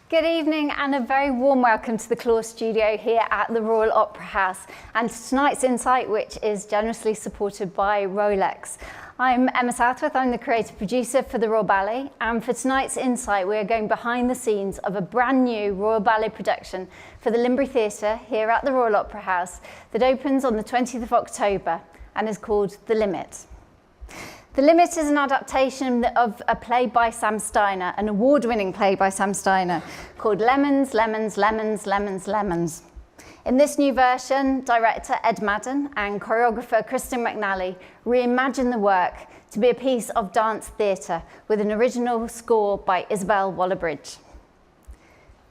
Good evening and a very warm welcome to the Claw Studio here at the Royal Opera House and to tonight's Insight, which is generously supported by Rolex. I'm Emma Southworth, I'm the creative producer for the Royal Ballet, and for tonight's Insight we are going behind the scenes of a brand new Royal Ballet production for the Limbury Theatre here at the Royal Opera House that opens on the 20th of October and is called The Limit. The Limit is an adaptation of a play by Sam Steiner, an award-winning play by Sam Steiner, called Lemons, Lemons, Lemons, Lemons, Lemons. In this new version, director Ed Madden and choreographer Kristen McNally reimagine the work to be a piece of dance theatre with an original score by Isabel Wallerbridge.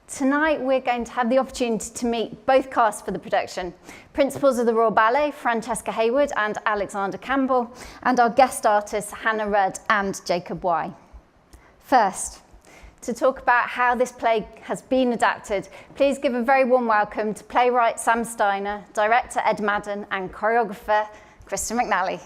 Tonight, we're going to have the opportunity to meet both casts for the production, principals of the Royal Ballet, Francesca Hayward and Alexander Campbell, and our guest artists, Hannah Rudd and Jacob Y. First, to talk about how this play has been adapted, please give a very warm welcome to playwright Sam Steiner, director Ed Madden, and choreographer Kristen McNally.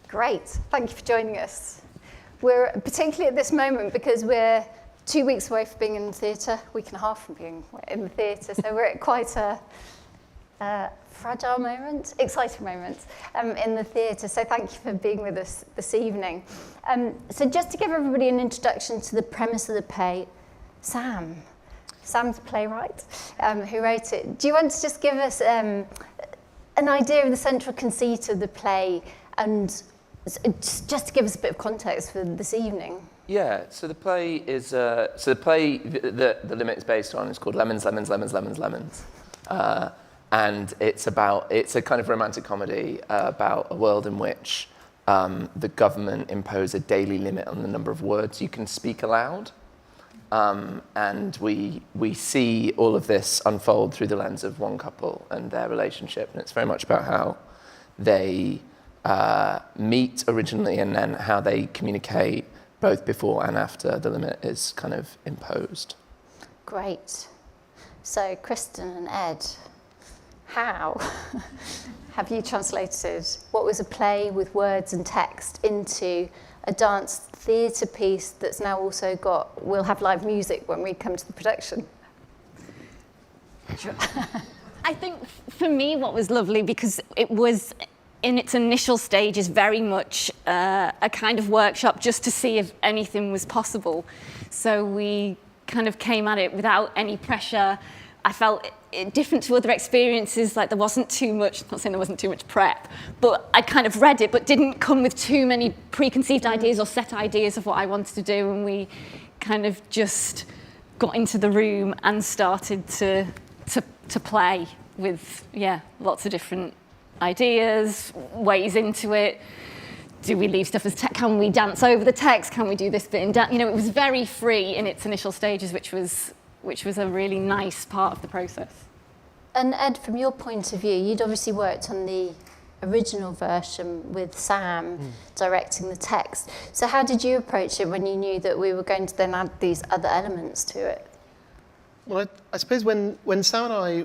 Great, thank you for joining us. We're particularly at this moment because we're 2 weeks away from being in the theatre, week and a half from being in the theatre, so we're at quite a fragile moment, exciting moment in the theatre, so thank you for being with us this evening. So just to give everybody an introduction to the premise of the play, Sam's a playwright who wrote it. Do you want to just give us an idea of the central conceit of the play and just to give us a bit of context for this evening? Yeah, so the play is, the play that The Limit is based on is called Lemons, Lemons, Lemons, Lemons, Lemons. And it's a kind of romantic comedy about a world in which the government impose a daily limit on the number of words you can speak aloud. And we see all of this unfold through the lens of one couple and their relationship. And it's very much about how they meet originally and then how they communicate both before and after the limit is kind of imposed. Great. So Kristen and Ed, how have you translated what was a play with words and text into a dance theatre piece that's now also will have live music when we come to the production? I think for me what was lovely, because it was in its initial stages very much a kind of workshop just to see if anything was possible. So we kind of came at it without any pressure. I felt different to other experiences, like there wasn't too much, not saying there wasn't too much prep, but I kind of read it but didn't come with too many preconceived ideas or set ideas of what I wanted to do, and we kind of just got into the room and started to play with, lots of different ideas, ways into it. Do we leave stuff as text? Can we dance over the text? Can we do this bit in dance? You know, it was very free in its initial stages, which was a really nice part of the process. And Ed, from your point of view, you'd obviously worked on the original version with Sam directing the text. So how did you approach it when you knew that we were going to then add these other elements to it? Well, I suppose when Sam and I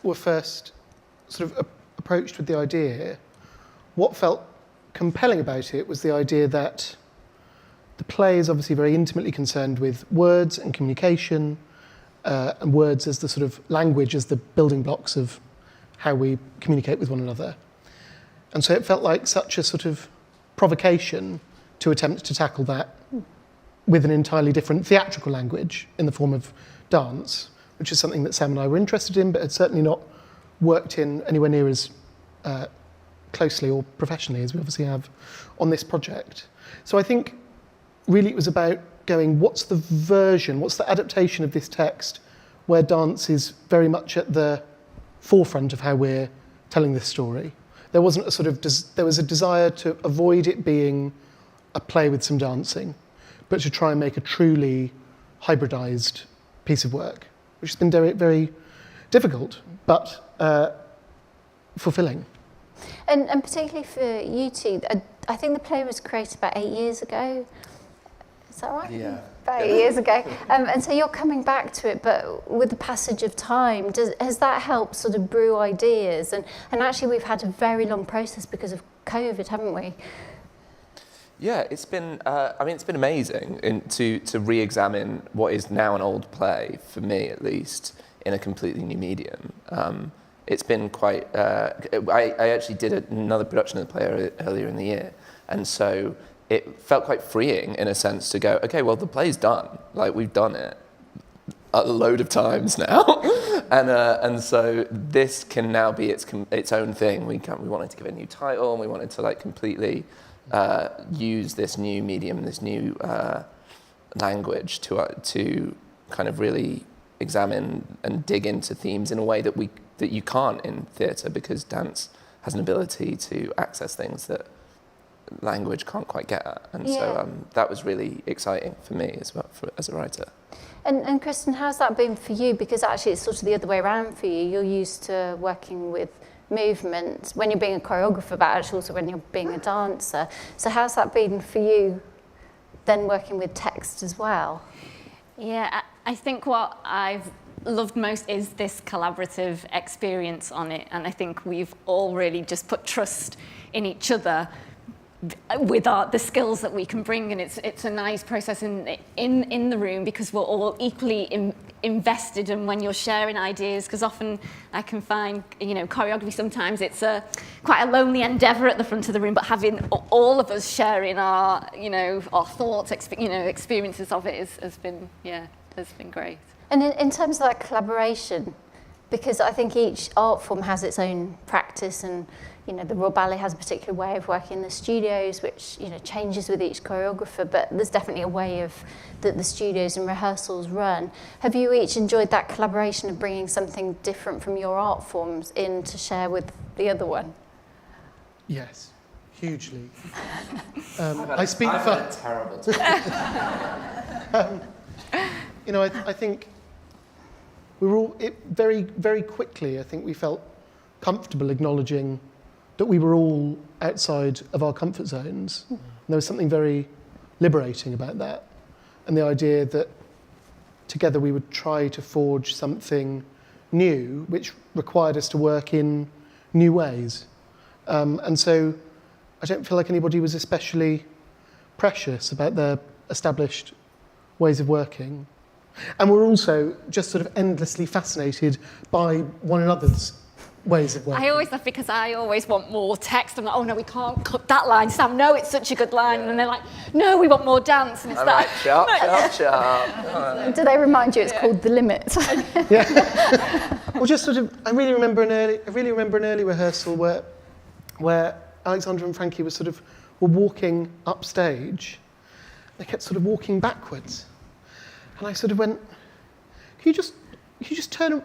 were first sort of approached with the idea, what felt compelling about it was the idea that the play is obviously very intimately concerned with words and communication, and words as the sort of language, as the building blocks of how we communicate with one another. And so it felt like such a sort of provocation to attempt to tackle that with an entirely different theatrical language in the form of dance, which is something that Sam and I were interested in, but had certainly not worked in anywhere near as closely or professionally as we obviously have on this project. So I think really it was about going, what's the adaptation of this text where dance is very much at the forefront of how we're telling this story. There wasn't a sort of, there was a desire to avoid it being a play with some dancing, but to try and make a truly hybridized piece of work, which has been very, very difficult, but fulfilling. And particularly for you two, I think the play was created about 8 years ago. Is that right? Yeah. about 8 years ago. And so you're coming back to it, but with the passage of time, has that helped sort of brew ideas? And actually, we've had a very long process because of COVID, haven't we? Yeah, it's been. It's been amazing to re-examine what is now an old play, for me at least, in a completely new medium. It's been quite. I actually did another production of the play earlier in the year, and so it felt quite freeing in a sense to go, okay, well the play's done. Like we've done it a load of times now, and so this can now be its own thing. We wanted to give it a new title, and we wanted to like completely use this new medium, this new language to kind of really examine and dig into themes in a way that you can't in theatre, because dance has an ability to access things that language can't quite get at. And so that was really exciting for me as well, as a writer. And Kristen, how's that been for you? Because actually it's sort of the other way around for you. You're used to working with movement when you're being a choreographer, but actually also when you're being a dancer. So how's that been for you, then working with text as well? Yeah, I think what I've loved most is this collaborative experience on it, and I think we've all really just put trust in each other with the skills that we can bring, and it's a nice process in the room because we're all equally invested in when you're sharing ideas, because often I can find, choreography sometimes it's quite a lonely endeavour at the front of the room, but having all of us sharing our thoughts, experiences of it has been great. And in terms of that collaboration, because I think each art form has its own practice, and the Royal Ballet has a particular way of working in the studios, which changes with each choreographer, but there's definitely a way that the studios and rehearsals run. Have you each enjoyed that collaboration of bringing something different from your art forms in to share with the other one? Yes, hugely. I speak for... I've had a terrible time. I think we were all very, very quickly. I think we felt comfortable acknowledging that we were all outside of our comfort zones. And there was something very liberating about that, and the idea that together we would try to forge something new, which required us to work in new ways. And so I don't feel like anybody was especially precious about their established ways of working. And we're also just sort of endlessly fascinated by one another's ways of working. I always laugh because I always want more text. I'm like, oh no, we can't cut that line. Sam, no, it's such a good line. Yeah. And they're like, no, we want more dance. And it's Right, sharp. Do they remind you it's called The Limit? Yeah. Well, just sort of, I really remember an early rehearsal where Alexandra and Frankie were walking upstage. They kept sort of walking backwards. And I sort of went, can you just turn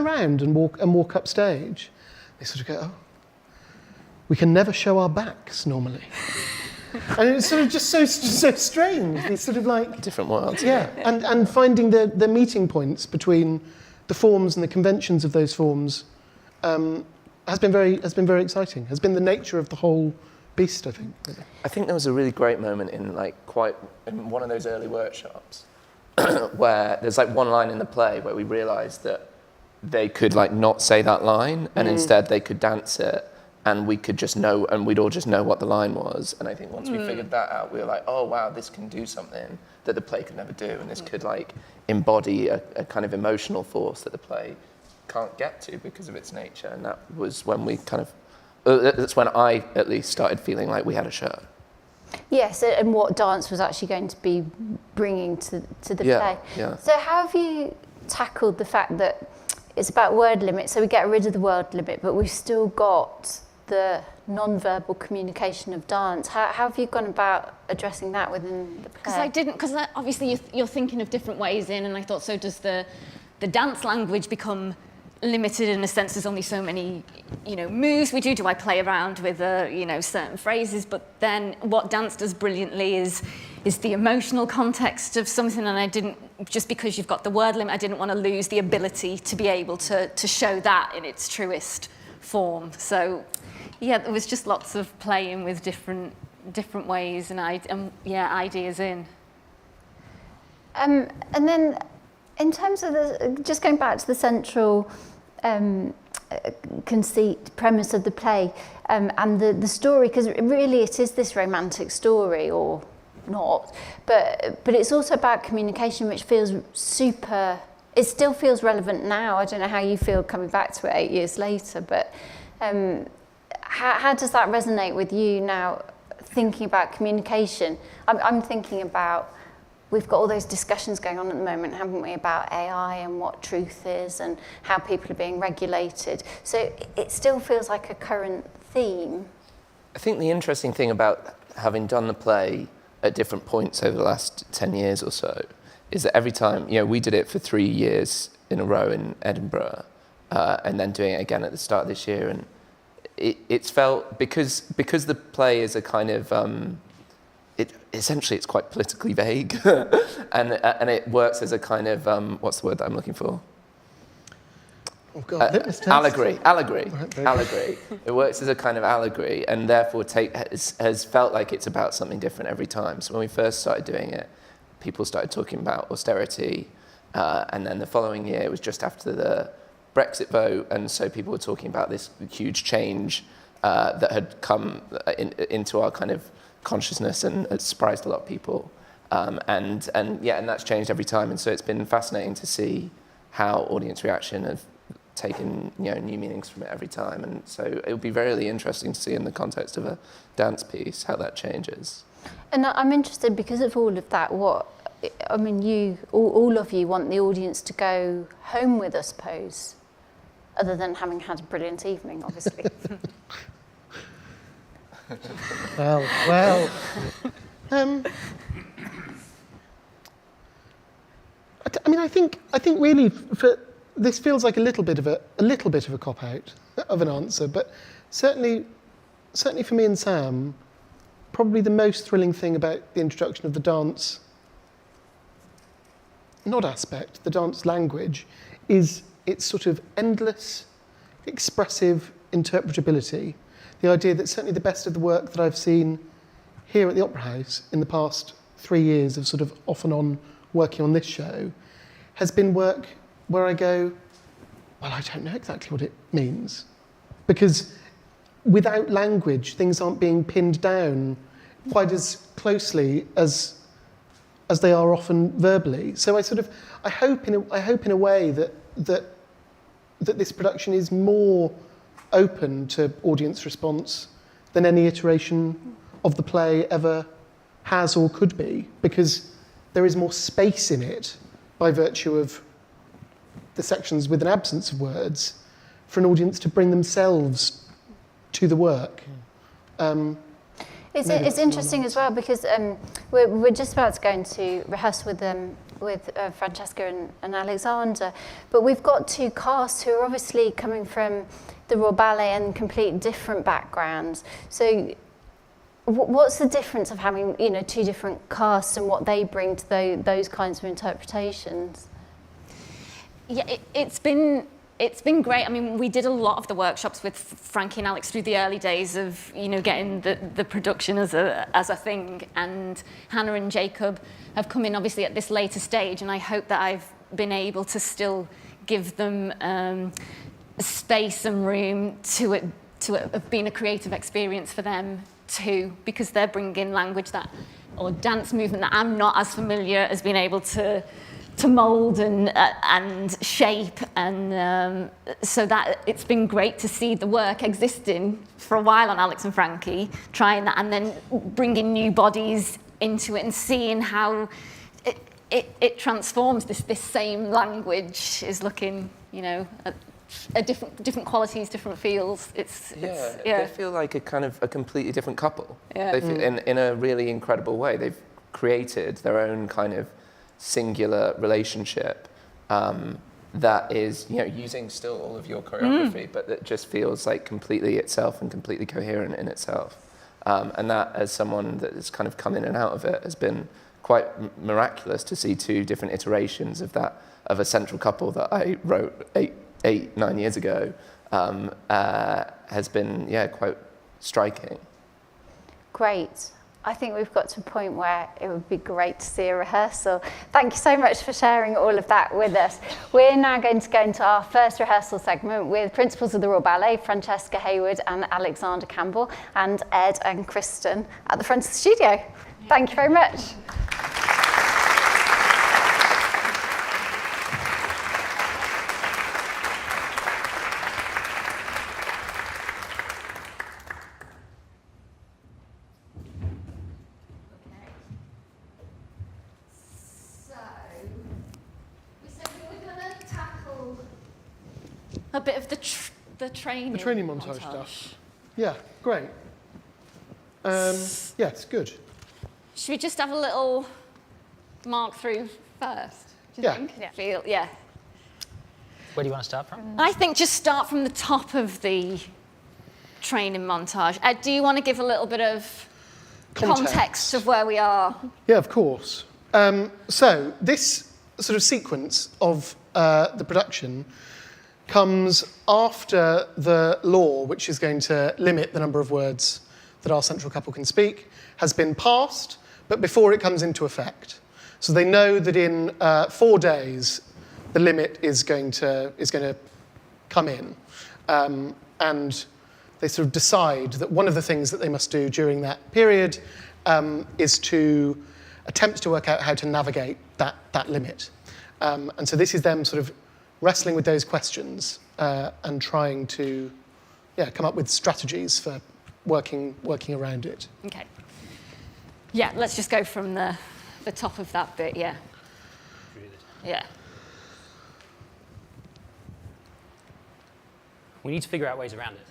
around and walk upstage? They sort of go, oh, we can never show our backs normally. And it's sort of just so strange. These sort of like Different worlds. Yeah, and finding the meeting points between the forms and the conventions of those forms has been very exciting. Has been the nature of the whole beast, I think. I think there was a really great moment in one of those early workshops where there's like one line in the play where we realised that they could like not say that line, and instead they could dance it, and we could just know, and we'd all just know what the line was. And I think once we figured that out, we were like, oh wow, this can do something that the play could never do, and this could like embody a kind of emotional force that the play can't get to because of its nature. And that was when we that's when I at least started feeling like we had a show. Yes, and what dance was actually going to be bringing to the play. Yeah. So how have you tackled the fact that it's about word limit, so we get rid of the word limit, but we've still got the non-verbal communication of dance? How have you gone about addressing that within the play? Because obviously you're thinking of different ways in, and I thought, so does the dance language become limited in a sense? There's only so many moves we do I play around with certain phrases? But then what dance does brilliantly is the emotional context of something, and I didn't, just because you've got the word limit, I didn't want to lose the ability to be able to show that in its truest form. So yeah, there was just lots of playing with different ways and ideas in. And then in terms of just going back to the central conceit, premise of the play, and the story, because really it is this romantic story, or not, but it's also about communication, which feels it still feels relevant now. I don't know how you feel coming back to it 8 years later, but how does that resonate with you now, thinking about communication? I'm thinking about, we've got all those discussions going on at the moment, haven't we, about AI and what truth is and how people are being regulated. So it still feels like a current theme. I think the interesting thing about having done the play at different points over the last 10 years or so is that every time, we did it for 3 years in a row in Edinburgh, and then doing it again at the start of this year, and it's felt, because the play is a kind of, essentially it's quite politically vague, and it works as a kind of, what's the word that I'm looking for? Oh God, litmus test. Allegory. It works as a kind of allegory, and therefore has felt like it's about something different every time. So when we first started doing it, people started talking about austerity, and then the following year, it was just after the Brexit vote, and so people were talking about this huge change that had come into our kind of consciousness and had surprised a lot of people, and that's changed every time. And so it's been fascinating to see how audience reaction have taken new meanings from it every time. And so it would be really interesting to see in the context of a dance piece how that changes. And I'm interested, because of all of that, all of you want the audience to go home with, I suppose, other than having had a brilliant evening, obviously. Well. I think really this feels like a little bit of a cop out of an answer, but certainly for me and Sam, probably the most thrilling thing about the introduction of the dance, not aspect, the dance language, is its sort of endless, expressive interpretability. The idea that certainly the best of the work that I've seen here at the Opera House in the past 3 years of sort of off and on working on this show has been work where I go, well, I don't know exactly what it means. Because without language, things aren't being pinned down quite as closely as they are often verbally. So I hope in a way that this production is more open to audience response than any iteration of the play ever has or could be, because there is more space in it by virtue of the sections with an absence of words for an audience to bring themselves to the work. It's interesting as well, because we're just about to go into rehearsal with Francesca and Alexander, but we've got two casts who are obviously coming from the Royal Ballet and complete different backgrounds. So what's the difference of having two different casts and what they bring to those kinds of interpretations? Yeah, it's been great. I mean, we did a lot of the workshops with Frankie and Alex through the early days of getting the production as a thing, and Hannah and Jacob have come in obviously at this later stage, and I hope that I've been able to still give them space and room to it have been a creative experience for them too, because they're bringing language or dance movement that I'm not as familiar as being able to mould and shape, and so that it's been great to see the work existing for a while on Alex and Frankie, trying that, and then bringing new bodies into it and seeing how it transforms. This same language is looking, at different qualities, different feels. They feel like a kind of a completely different couple. Yeah. They feel, in a really incredible way. They've created their own kind of singular relationship that is, using still all of your choreography, but that just feels like completely itself and completely coherent in itself. And that, as someone that has kind of come in and out of it, has been quite miraculous to see two different iterations of a central couple that I wrote 9 years ago, has been, quite striking. Great. I think we've got to a point where it would be great to see a rehearsal. Thank you so much for sharing all of that with us. We're now going to go into our first rehearsal segment with principals of the Royal Ballet, Francesca Hayward and Alexander Campbell, and Ed and Kristen at the front of the studio. Thank you very much. A bit of the training. The training montage stuff. Yeah, great. Yeah, it's good. Should we just have a little mark through first? Do you think? Yeah. Where do you want to start from? I think just start from the top of the training montage. Ed, do you want to give a little bit of context of where we are? Yeah, of course. So this sort of sequence of the production comes after the law, which is going to limit the number of words that our central couple can speak, has been passed, but before it comes into effect. So they know that in 4 days, the limit is going to come in. And they sort of decide that one of the things that they must do during that period is to attempt to work out how to navigate that limit. And so this is them sort of wrestling with those questions and trying to come up with strategies for working around it. Okay. Yeah, let's just go from the top of that bit, yeah. Yeah. We need to figure out ways around it.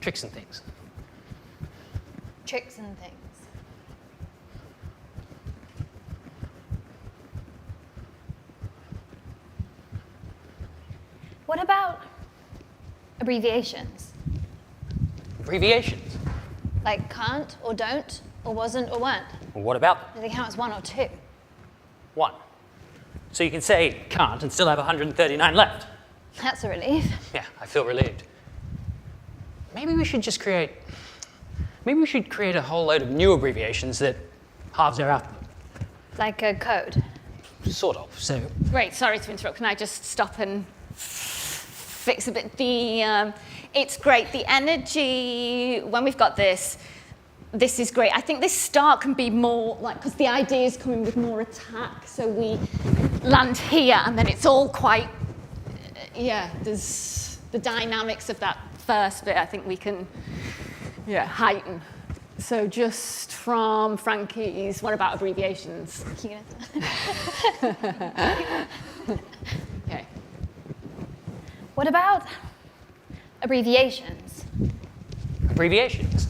Tricks and things. Tricks and things. What about abbreviations? Abbreviations. Like can't or don't or wasn't or weren't? Well, what about them? Do they count as 1 or 2? 1. So you can say can't and still have 139 left. That's a relief. Yeah, I feel relieved. Maybe we should create a whole load of new abbreviations that halves our alphabet. Like a code. Sort of. So Great, sorry to interrupt. Can I just stop and fix a bit? It's great. The energy, when we've got this is great. I think this start can be more, because the idea is coming with more attack. So we land here, and then it's all quite, there's the dynamics of that first bit, I think we can, heighten. So just from Frankie's, what about abbreviations? Okay. What about abbreviations? abbreviations.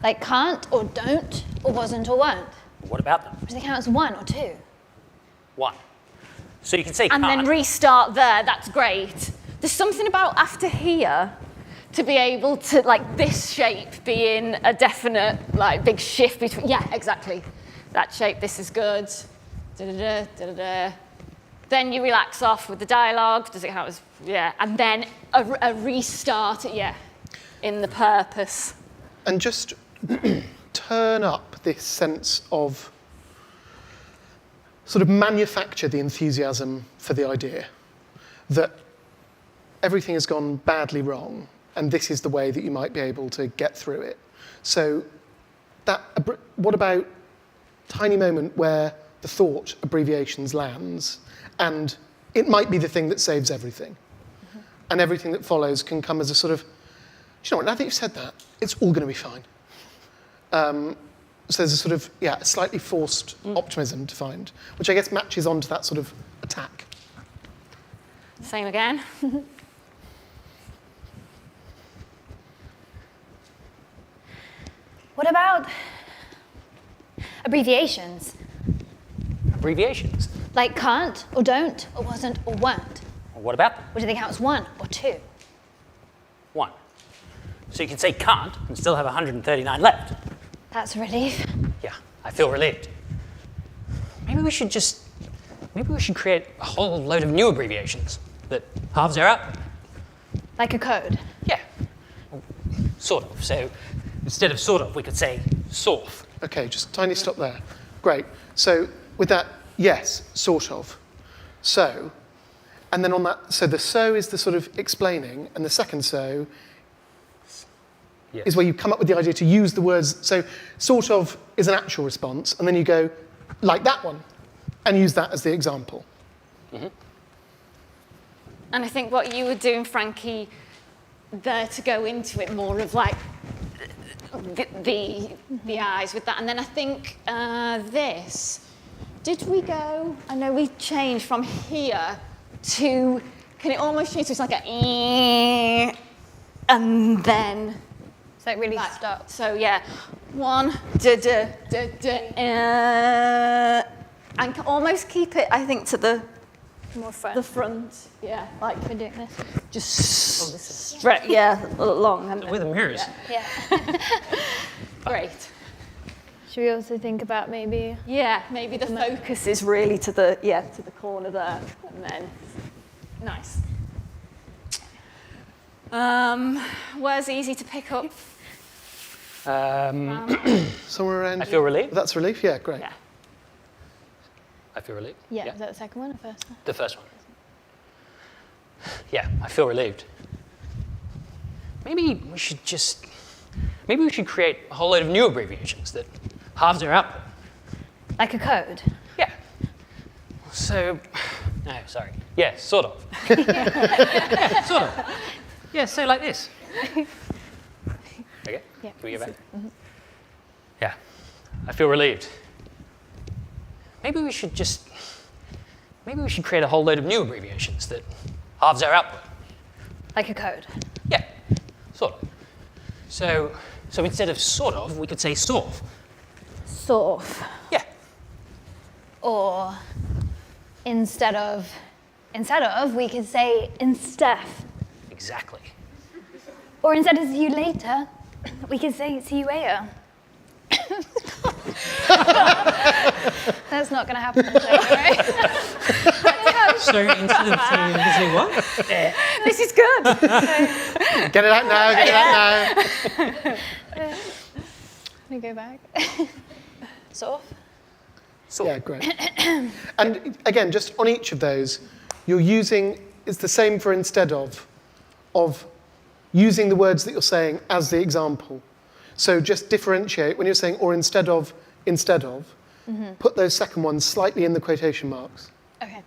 Like can't or don't or wasn't or weren't? What about them? Do they count as 1 or 2? 1. So you can say And can't. then restart there, that's great. There's something about after here to be able to, this shape being a definite, big shift between, exactly. That shape, this is good. Da-da-da, da-da-da. Then you relax off with the dialogue. Does it count as, and then a restart, in the purpose. And just turn up this sense of sort of manufacture the enthusiasm for the idea that everything has gone badly wrong and this is the way that you might be able to get through it. So what about tiny moment where the thought abbreviations lands and it might be the thing that saves everything. Mm-hmm. And everything that follows can come as a sort of, do you know what, now that you've said that, it's all going to be fine. So there's a sort of, a slightly forced optimism to find, which I guess matches onto that sort of attack. Same again. What about abbreviations? Abbreviations. Like can't or don't or wasn't or weren't? What about them? Or do they count as 1 or 2? 1. So you can say can't and still have 139 left. That's a relief. Yeah, I feel relieved. Maybe we should create a whole load of new abbreviations that halves our output. Like a code. Yeah, sort of. So instead of sort of, we could say sort of. Okay, just a tiny stop there. Great. So with that, yes, sort of. So, and then on that, so the so is the sort of explaining, and the second so Yes. is where you come up with the idea to use the words. So sort of is an actual response, and then you go, like that one, and use that as the example. And I think what you were doing, Frankie, there to go into it more of like the eyes with that. And then I think this, did we go, I know we changed from here to, can it almost change to it's like a and then So it really like, stuck. so yeah, one, and almost keep it, I think, to the More fun. the front, yeah, like We're doing this. just straight, yeah, long. And With the mirrors. Yeah. great. Should we also think about maybe Yeah, maybe the focus is really to the corner there, and then nice. Where's easy to pick up? Somewhere around I feel relieved. That's relief? Yeah, great. Yeah. I feel relieved. yeah, is that the second one or first one? The first one. Yeah, I feel relieved. Maybe we should create a whole load of new abbreviations that halves our output. Like a code. Yeah. So, no, sorry. Yeah, sort of. Yeah, sort of. Yeah, say like this. Okay, Yeah. can we go back? Yeah, I feel relieved. Maybe we should create a whole load of new abbreviations that halves our output. Like a code. Yeah, sort of. So instead of sort of, we could say sort of. Sort of. Yeah, Or instead of, we could say instead. exactly. Or instead of see you later, we could say see you later. That's not going to happen today, right? So instead of saying, we could say what? This is good. Get it out now, get it out now. Let me go back. Sort of. Yeah, great. And again, just on each of those, you're using, it's the same for instead of using the words that you're saying as the example. So just differentiate, when you're saying or instead of, put those second ones slightly in the quotation marks. Okay.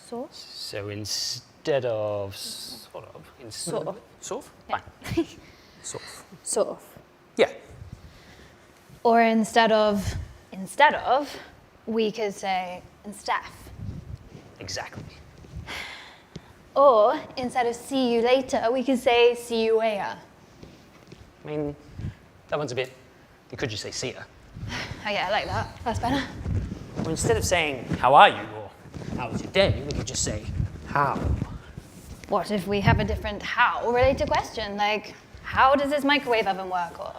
Sort. So instead of sort of. Sort of. Sort of? Yeah. Fine. Sort of. Sort of. Yeah. Or instead of, we could say instead. Exactly. Or instead of see you later, we could say see you later. I mean, that one's a bit, you could just say see ya. Oh yeah, I like that. That's better. Or instead of saying, how are you, or how was your day, we could just say, how. What if we have a different how related question? Like, how does this microwave oven work? Or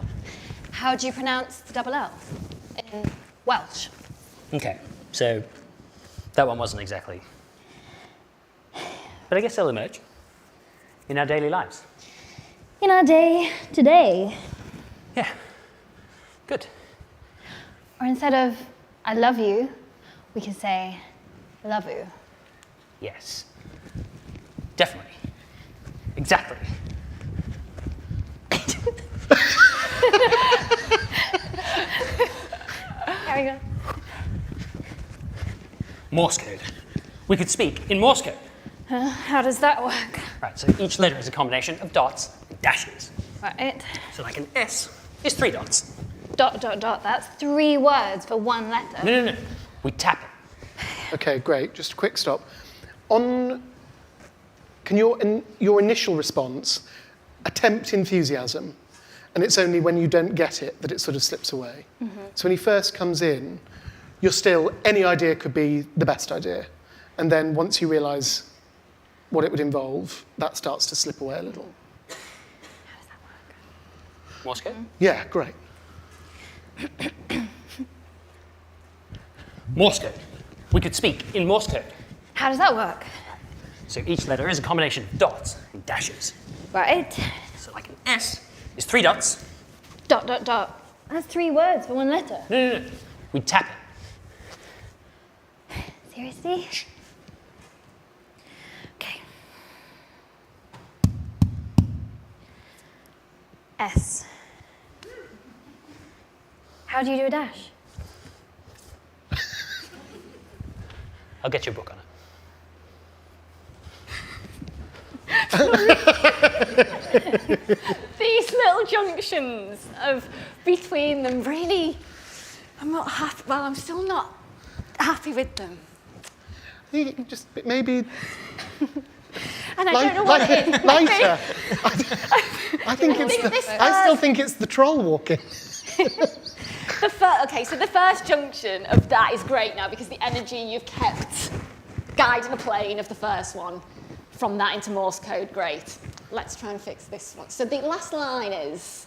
how do you pronounce the double L in Welsh? Okay, so that one wasn't exactly. But I guess they'll emerge in our daily lives. In our day today. Yeah, good. Or instead of I love you, we could say love you. Yes, definitely, exactly. Carry on. Morse code. We could speak in Morse code. How does that work? Right, so each letter is a combination of dots and dashes. Right. So like an S is 3 dots. Dot, dot, dot. That's 3 words for 1 letter. No. We tap it. Okay, great. Just a quick stop. Can your initial response attempt enthusiasm, and it's only when you don't get it that it sort of slips away. So when he first comes in, you're still, any idea could be the best idea. And then once you realise what it would involve, that starts to slip away a little. Morse code? Yeah, great. Morse code. We could speak in Morse code. How does that work? So each letter is a combination of dots and dashes. Right. So like an S is 3 dots. Dot, dot, dot. That's 3 words for 1 letter. No. We tap it. Seriously? Okay. S. How do you do a dash? I'll get you a book on it. These little junctions of between them really, I'm not happy. Well, I'm still not happy with them. I think you can just maybe And I don't know what it is. lighter. I think I still think it's the troll walking. Okay, so the first junction of that is great now because the energy you've kept guiding the plane of the first one from that into Morse code, great. Let's try and fix this one. So the last line is,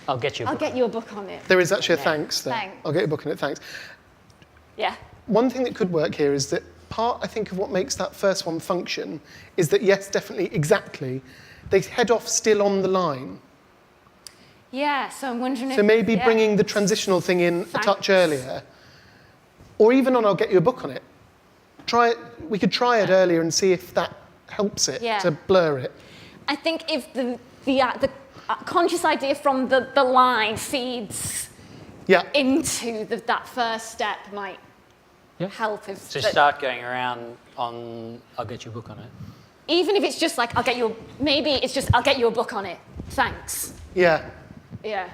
I'll get you a I'll book. get you a book on it. There is actually a thanks there. Thanks. I'll get you a book on it, thanks. Yeah. One thing that could work here is that part, I think, of what makes that first one function is that, yes, definitely, exactly, they head off still on the line. Yeah, so I'm wondering if... So maybe yeah. bringing the transitional thing in a touch Thanks. earlier, or even on I'll get you a book on it. We could try it earlier and see if that helps it Yeah. to blur it. I think if the conscious idea from the line feeds Yeah. into that first step might help. If So but start going around on, I'll get you a book on it. even if it's just like, maybe it's just, I'll get you a book on it. Thanks. Yeah. Yeah.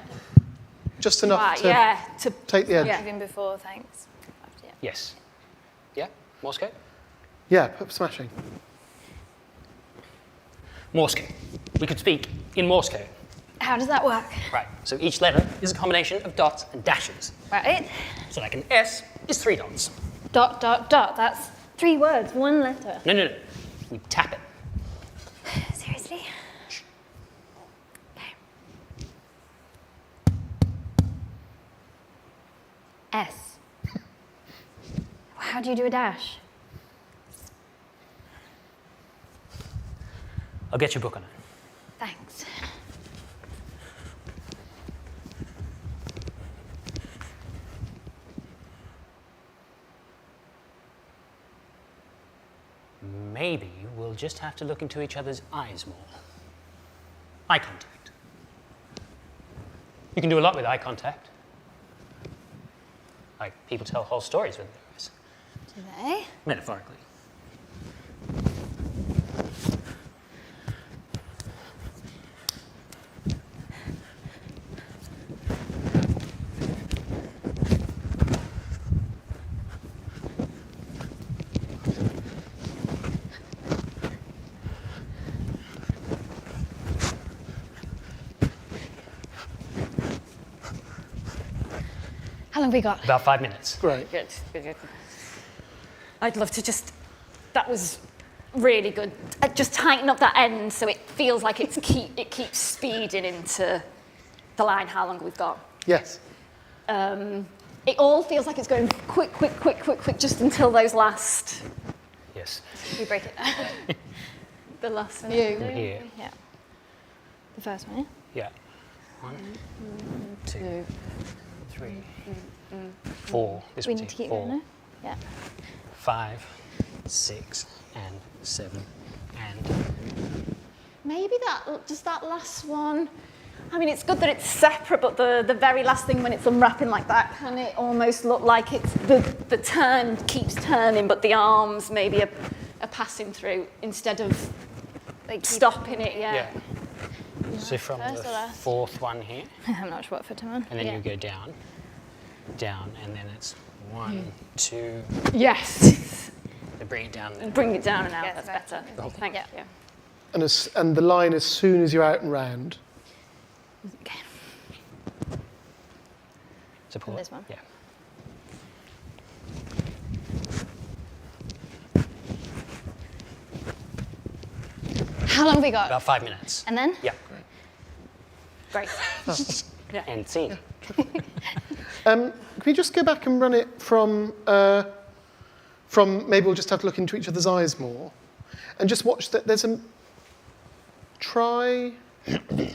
Just enough Right, to yeah. To take the edge. Yeah. Even before thanks. After, yeah. Yes. Yeah? Morse code? Yeah, smashing. Morse code. We could speak in Morse code. How does that work? Right. So each letter is a combination of dots and dashes. Right. So like an S is 3 dots. Dot, dot, dot. That's 3 words, 1 letter. No. We tap it. Seriously? Okay. S. How do you do a dash? I'll get you a book on it. Thanks. Maybe we'll just have to look into each other's eyes more. Eye contact. You can do a lot with eye contact. Like, people tell whole stories with their eyes, Do they? metaphorically. How long have we got? About 5 minutes. Great. Good. I'd love to that was really good. Just tighten up that end so it feels like it keeps speeding into the line how long we've got. Yes. It all feels like it's going quick, just until those last, Yes. We break it down. the last few. Here. Yeah. The first one, yeah? Yeah. 1, 2, 3, 4. This We one's need to here. keep 4, going, no? Yeah. 5, 6, and 7, and Maybe that last one. I mean, it's good that it's separate, but the very last thing when it's unwrapping like that, can it almost look like it's the turn keeps turning, but the arms maybe are passing through instead of Like stopping it. Yeah. So from First the or last? 4th one here, I'm not sure what foot I'm on. and then Yeah. you go down, and then it's 1, 2, Yes. then bring it down. Then. Bring it down and out. Yes, That's right. better. Thank you. Yeah. And the line as soon as you're out and round. Okay. Support. this one? Yeah. How long have we got? About 5 minutes. And then? Yeah. Great. And scene. Can we just go back and run it from maybe we'll just have to look into each other's eyes more and just watch that there's try,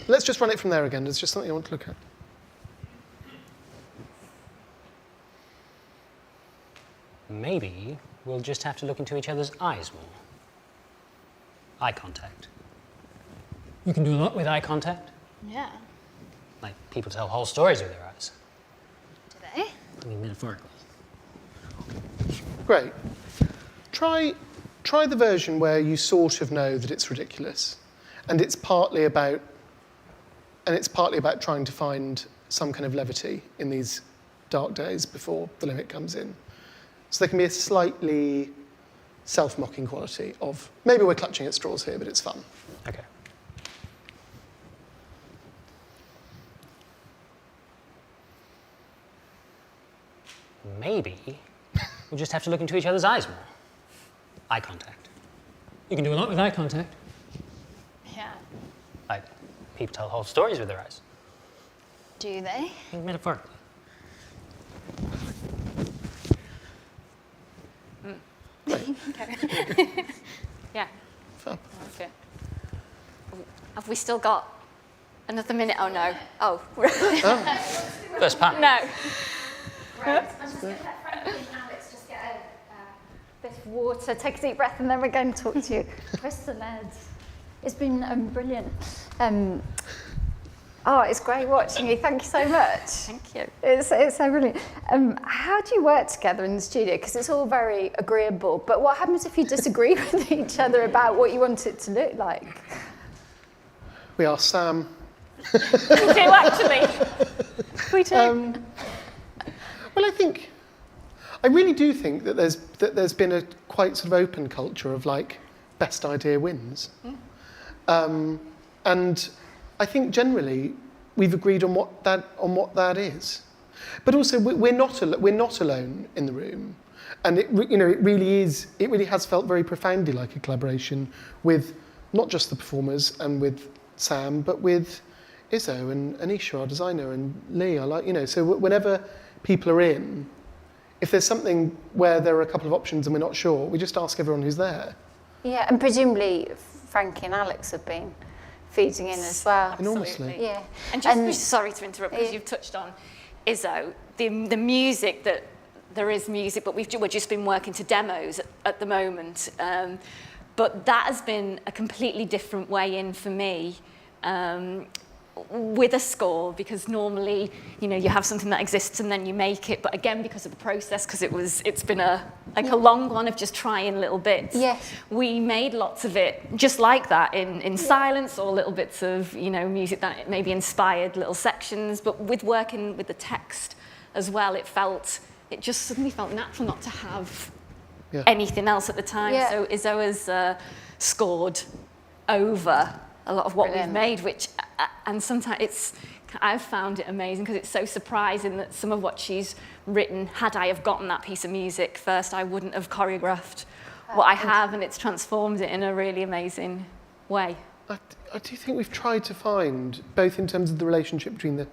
let's just run it from there again. There's just something I want to look at. Maybe we'll just have to look into each other's eyes more. Eye contact. You can do a lot with eye contact. Yeah. Like, people tell whole stories with their eyes. Do they? I mean, metaphorically. Great. Try the version where you sort of know that it's ridiculous, and it's partly about trying to find some kind of levity in these dark days before the limit comes in. So there can be a slightly self-mocking quality of, maybe we're clutching at straws here, but it's fun. Okay. Maybe we'll just have to look into each other's eyes more. Eye contact. You can do a lot with eye contact. Yeah. Like, people tell whole stories with their eyes. Do they? I mean, metaphorically. Yeah. Fun. Okay. Have we still got another minute? Oh no. Oh. First part. No. Right. I'm just going to let Frankie and Alex just get a bit of water, take a deep breath, and then we're going to talk to you. Press the meds. It's been brilliant. Oh, it's great watching you. Thank you so much. Thank you. It's so brilliant. How do you work together in the studio? Because it's all very agreeable. But what happens if you disagree with each other about what you want it to look like? We asked Sam. We do actually. We do. Well, I really do think that there's been a quite sort of open culture of like best idea wins, and I think generally we've agreed on what that is, but also we're not alone in the room, and it really has felt very profoundly like a collaboration with not just the performers and with Sam, but with Izzo and Anisha, our designer, and Lee. So whenever people are in, if there's something where there are a couple of options and we're not sure, we just ask everyone who's there. Yeah, and presumably Frankie and Alex have been feeding in as well. Enormously. Yeah. And just sorry to interrupt because you've touched on Izzo, the music that there is music, but we've just been working to demos at the moment. But that has been a completely different way in for me. With a score, because normally, you have something that exists and then you make it, but again, because of the process, because it's been a long one of just trying little bits. Yes. We made lots of it just like that in silence, or little bits of, music that maybe inspired little sections, but with working with the text as well, it just suddenly felt natural not to have anything else at the time. Yeah. So Izzo has scored over a lot of what we've made, and sometimes I've found it amazing because it's so surprising that some of what she's written, had I have gotten that piece of music first, I wouldn't have choreographed what I have, and it's transformed it in a really amazing way. I do think we've tried to find, both in terms of the relationship between the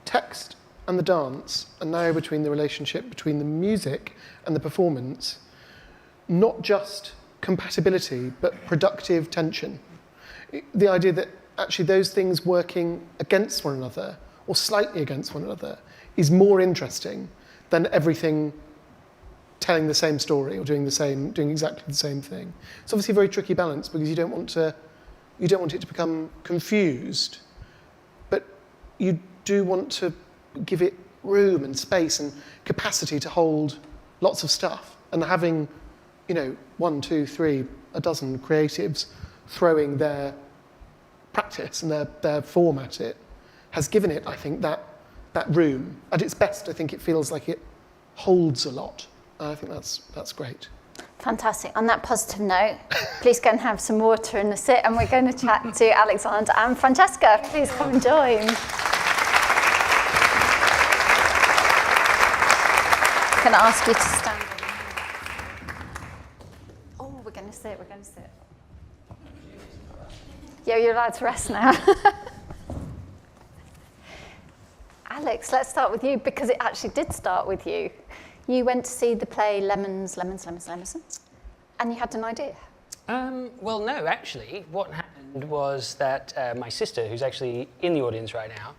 text and the dance, and now between the relationship between the music and the performance, not just compatibility, but productive tension. The idea that actually those things working against one another, or slightly against one another, is more interesting than everything telling the same story or doing exactly the same thing. It's obviously a very tricky balance because you don't want it to become confused, but you do want to give it room and space and capacity to hold lots of stuff. And having, 1, 2, 3, a dozen creatives throwing their practice and their form at it has given it, I think, that room. At its best, I think it feels like it holds a lot. And I think that's great. Fantastic. On that positive note, please go and have some water and a sit, and we're going to chat to Alexander and Francesca. Please come and join. I'm going to ask you to stand. Oh, we're going to sit. Yeah, you're allowed to rest now. Alex, let's start with you, because it actually did start with you. You went to see the play Lemons, and you had an idea. Well, no, actually, what happened was that my sister, who's actually in the audience right now,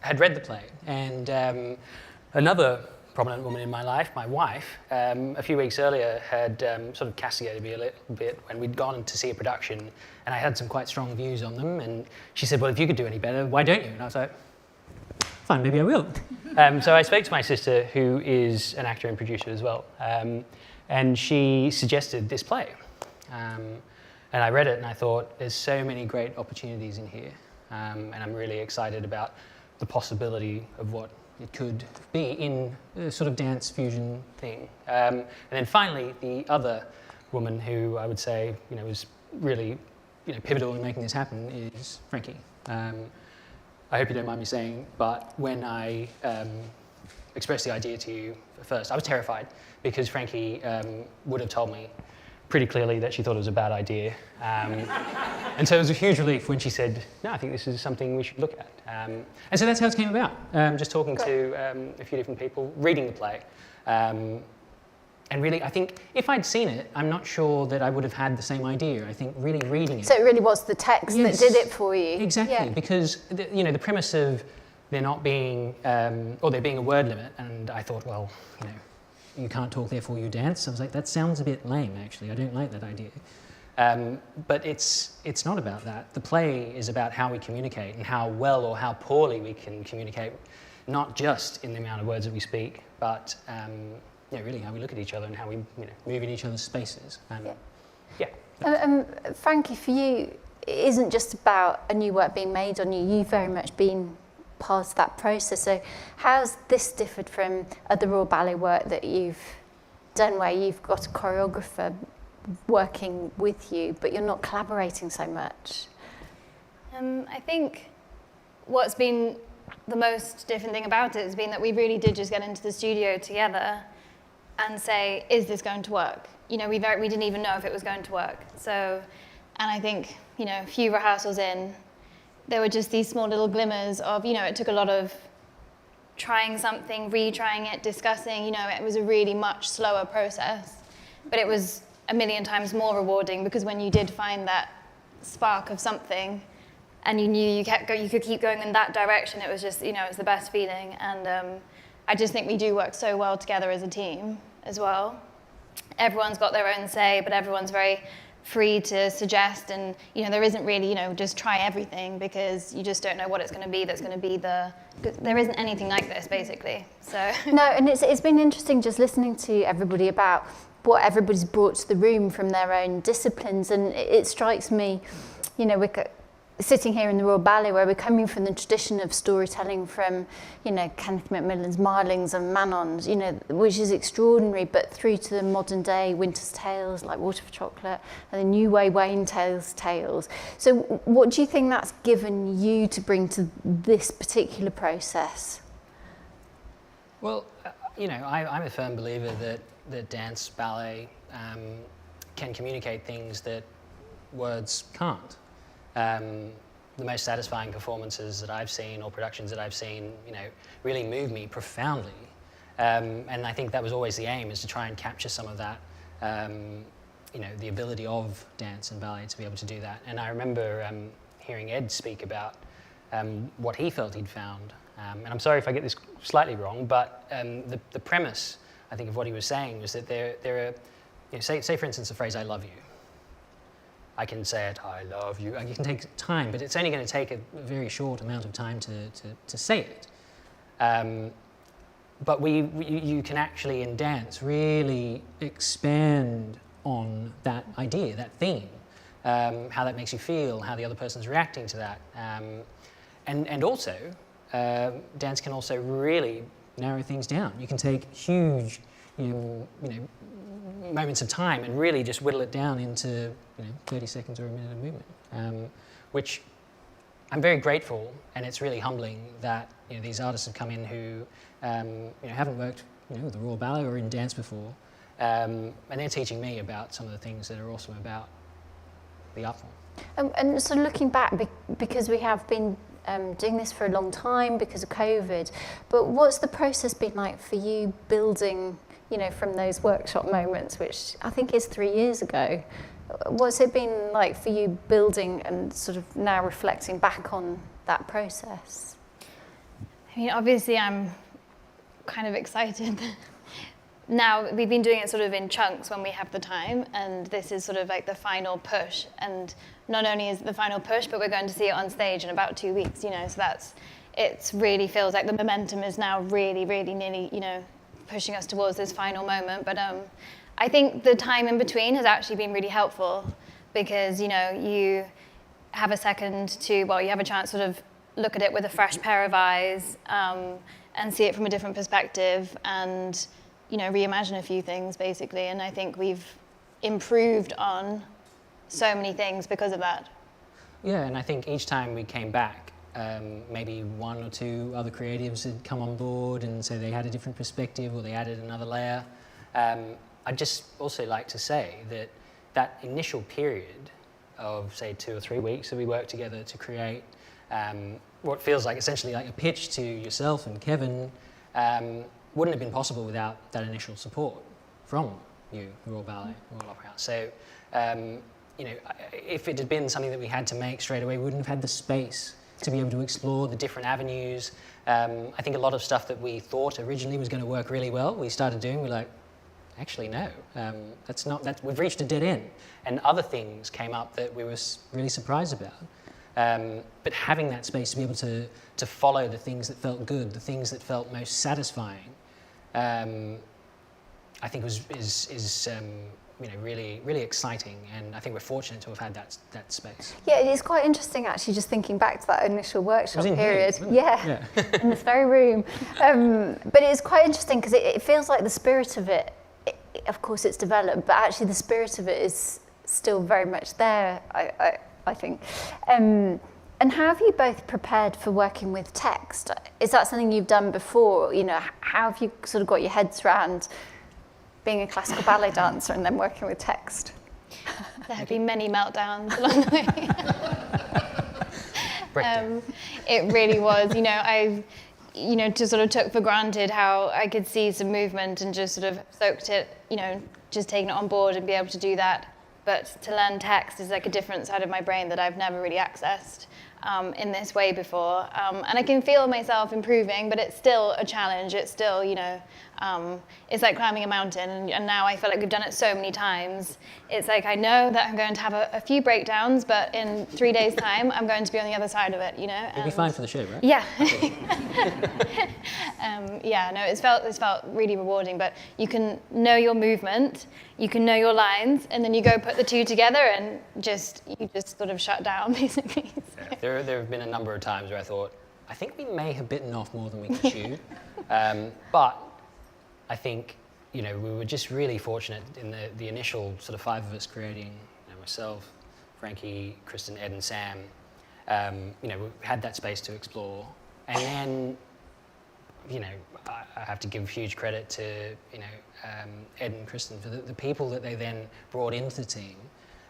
had read the play. And another prominent woman in my life, my wife, a few weeks earlier had sort of castigated me a little bit when we'd gone to see a production, and I had some quite strong views on them, and she said, well, if you could do any better, why don't you? And I was like, fine, maybe I will. So I spoke to my sister, who is an actor and producer as well, and she suggested this play. And I read it and I thought, there's so many great opportunities in here, and I'm really excited about the possibility of what it could be in a sort of dance fusion thing. And then finally, the other woman who I would say, was really, pivotal in making this happen is Frankie. I hope you don't mind me saying, but when I expressed the idea to you first, I was terrified because Frankie would have told me pretty clearly that she thought it was a bad idea. And so it was a huge relief when she said, no, I think this is something we should look at. And so that's how it came about, just talking to a few different people, reading the play. And really, I think if I'd seen it, I'm not sure that I would have had the same idea. I think really reading it. So it really was the text that did it for you? Exactly, because the premise of there not being, or there being a word limit, and I thought, well, you can't talk, therefore you dance. I was like, that sounds a bit lame, actually. I don't like that idea. But it's not about that. The play is about how we communicate and how well or how poorly we can communicate, not just in the amount of words that we speak, but really how we look at each other and how we move in each other's spaces. Frankie, for you, it isn't just about a new work being made on you. You've very much been part of that process. So how's this differed from other Royal Ballet work that you've done where you've got a choreographer working with you, but you're not collaborating so much? I think what's been the most different thing about it has been that we really did just get into the studio together and say, is this going to work? We didn't even know if it was going to work. So, and I think, a few rehearsals in, there were just these small little glimmers of, it took a lot of trying something, retrying it, discussing, it was a really much slower process, but it was a million times more rewarding because when you did find that spark of something and you knew you could keep going in that direction, it was just, it was the best feeling. And I just think we do work so well together as a team as well. Everyone's got their own say, but everyone's very free to suggest, and there isn't really just try everything because you just don't know what it's going to be that's going to be there isn't anything like this basically. So no, and it's been interesting just listening to everybody about what everybody's brought to the room from their own disciplines, and it strikes me, we're sitting here in the Royal Ballet where we're coming from the tradition of storytelling from, Kenneth Macmillan's Marlings and Manons, which is extraordinary, but through to the modern day Winter's Tales like Water for Chocolate and the new way Wayne tells tales. So what do you think that's given you to bring to this particular process? Well, I'm a firm believer that dance, ballet can communicate things that words can't. The most satisfying performances that I've seen or productions that I've seen, really move me profoundly. And I think that was always the aim, is to try and capture some of that, the ability of dance and ballet to be able to do that. And I remember hearing Ed speak about what he felt he'd found. And I'm sorry if I get this slightly wrong, but the premise, I think, of what he was saying was that there are, say for instance the phrase, I love you. I can say it, I love you. It can take time, but it's only going to take a very short amount of time to say it. But you can actually, in dance, really expand on that idea, that theme, how that makes you feel, how the other person's reacting to that. And also, dance can also really narrow things down. You can take huge, moments of time and really just whittle it down into 30 seconds or a minute of movement, which I'm very grateful, and it's really humbling that these artists have come in who haven't worked with the Royal Ballet or in dance before, and they're teaching me about some of the things that are awesome about the art form. And so looking back, because we have been doing this for a long time because of COVID, but what's the process been like for you building, from those workshop moments, which I think is 3 years ago? What's it been like for you building and sort of now reflecting back on that process? I mean, obviously I'm kind of excited. Now, we've been doing it sort of in chunks when we have the time, and this is sort of like the final push. And not only is it the final push, but we're going to see it on stage in about 2 weeks, you know, so it really feels like the momentum is now really, really nearly, you know, pushing us towards this final moment. But I think the time in between has actually been really helpful because, you know, you have a second to, well, you have a chance to sort of look at it with a fresh pair of eyes and see it from a different perspective and, you know, reimagine a few things basically. And I think we've improved on so many things because of that. Yeah, and I think each time we came back, maybe one or two other creatives had come on board and so they had a different perspective or they added another layer. I'd just also like to say that that initial period of, say, 2 or 3 weeks that we worked together to create what feels like essentially like a pitch to yourself and Kevin wouldn't have been possible without that initial support from you, Royal Ballet, Royal Opera House. So, you know, if it had been something that we had to make straight away, we wouldn't have had the space to be able to explore the different avenues. I think a lot of stuff that we thought originally was going to work really well, we started doing, we're like, actually no, we've reached a dead end. And other things came up that we were really surprised about. But having that space to be able to follow the things that felt good, the things that felt most satisfying, I think is you know, really, really exciting, and I think we're fortunate to have had that space. Yeah, it is quite interesting actually, just thinking back to that initial workshop period. Here, yeah, in this very room. But it's quite interesting because it feels like the spirit of it, of course it's developed, but actually the spirit of it is still very much there, I think. And how have you both prepared for working with text? Is that something you've done before? You know, how have you sort of got your heads around being a classical ballet dancer and then working with text? There have been many meltdowns along the way. It really was, you know, I just sort of took for granted how I could see some movement and just sort of soaked it, you know, just taking it on board and be able to do that. But to learn text is like a different side of my brain that I've never really accessed in this way before. And I can feel myself improving, but it's still a challenge. It's still, you know, it's like climbing a mountain. And now I feel like we've done it so many times. It's like I know that I'm going to have a few breakdowns, but in 3 days' time, I'm going to be on the other side of it, you know. It'll be fine for the show, right? Yeah. Yeah, no, it's felt really rewarding, but you can know your movement, you can know your lines, and then you go put the two together and you just sort of shut down, basically. So. There have been a number of times where I thought, I think we may have bitten off more than we could chew. But I think, you know, we were just really fortunate in the initial sort of 5 of us creating, you know, myself, Frankie, Kristen, Ed and Sam, you know, we had that space to explore. And then, you know, I have to give huge credit to, you know, Ed and Kristen for the people that they then brought into the team.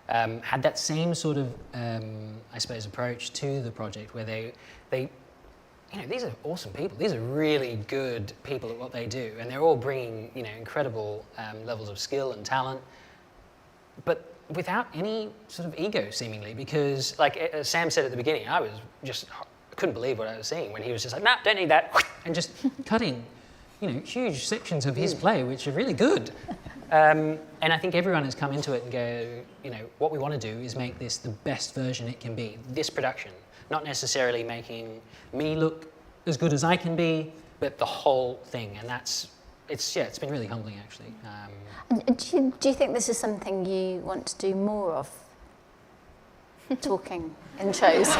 Had that same sort of, I suppose, approach to the project where they, you know, these are awesome people. These are really good people at what they do, and they're all bringing, you know, incredible levels of skill and talent, but without any sort of ego, seemingly, because, like as Sam said at the beginning, I couldn't believe what I was seeing when he was just like, nah, don't need that, and just cutting, you know, huge sections of his play, which are really good. And I think everyone has come into it and go, you know, what we want to do is make this the best version it can be, this production. Not necessarily making me look as good as I can be, but the whole thing. And it's been really humbling, actually. Do you think this is something you want to do more of? Talking in shows?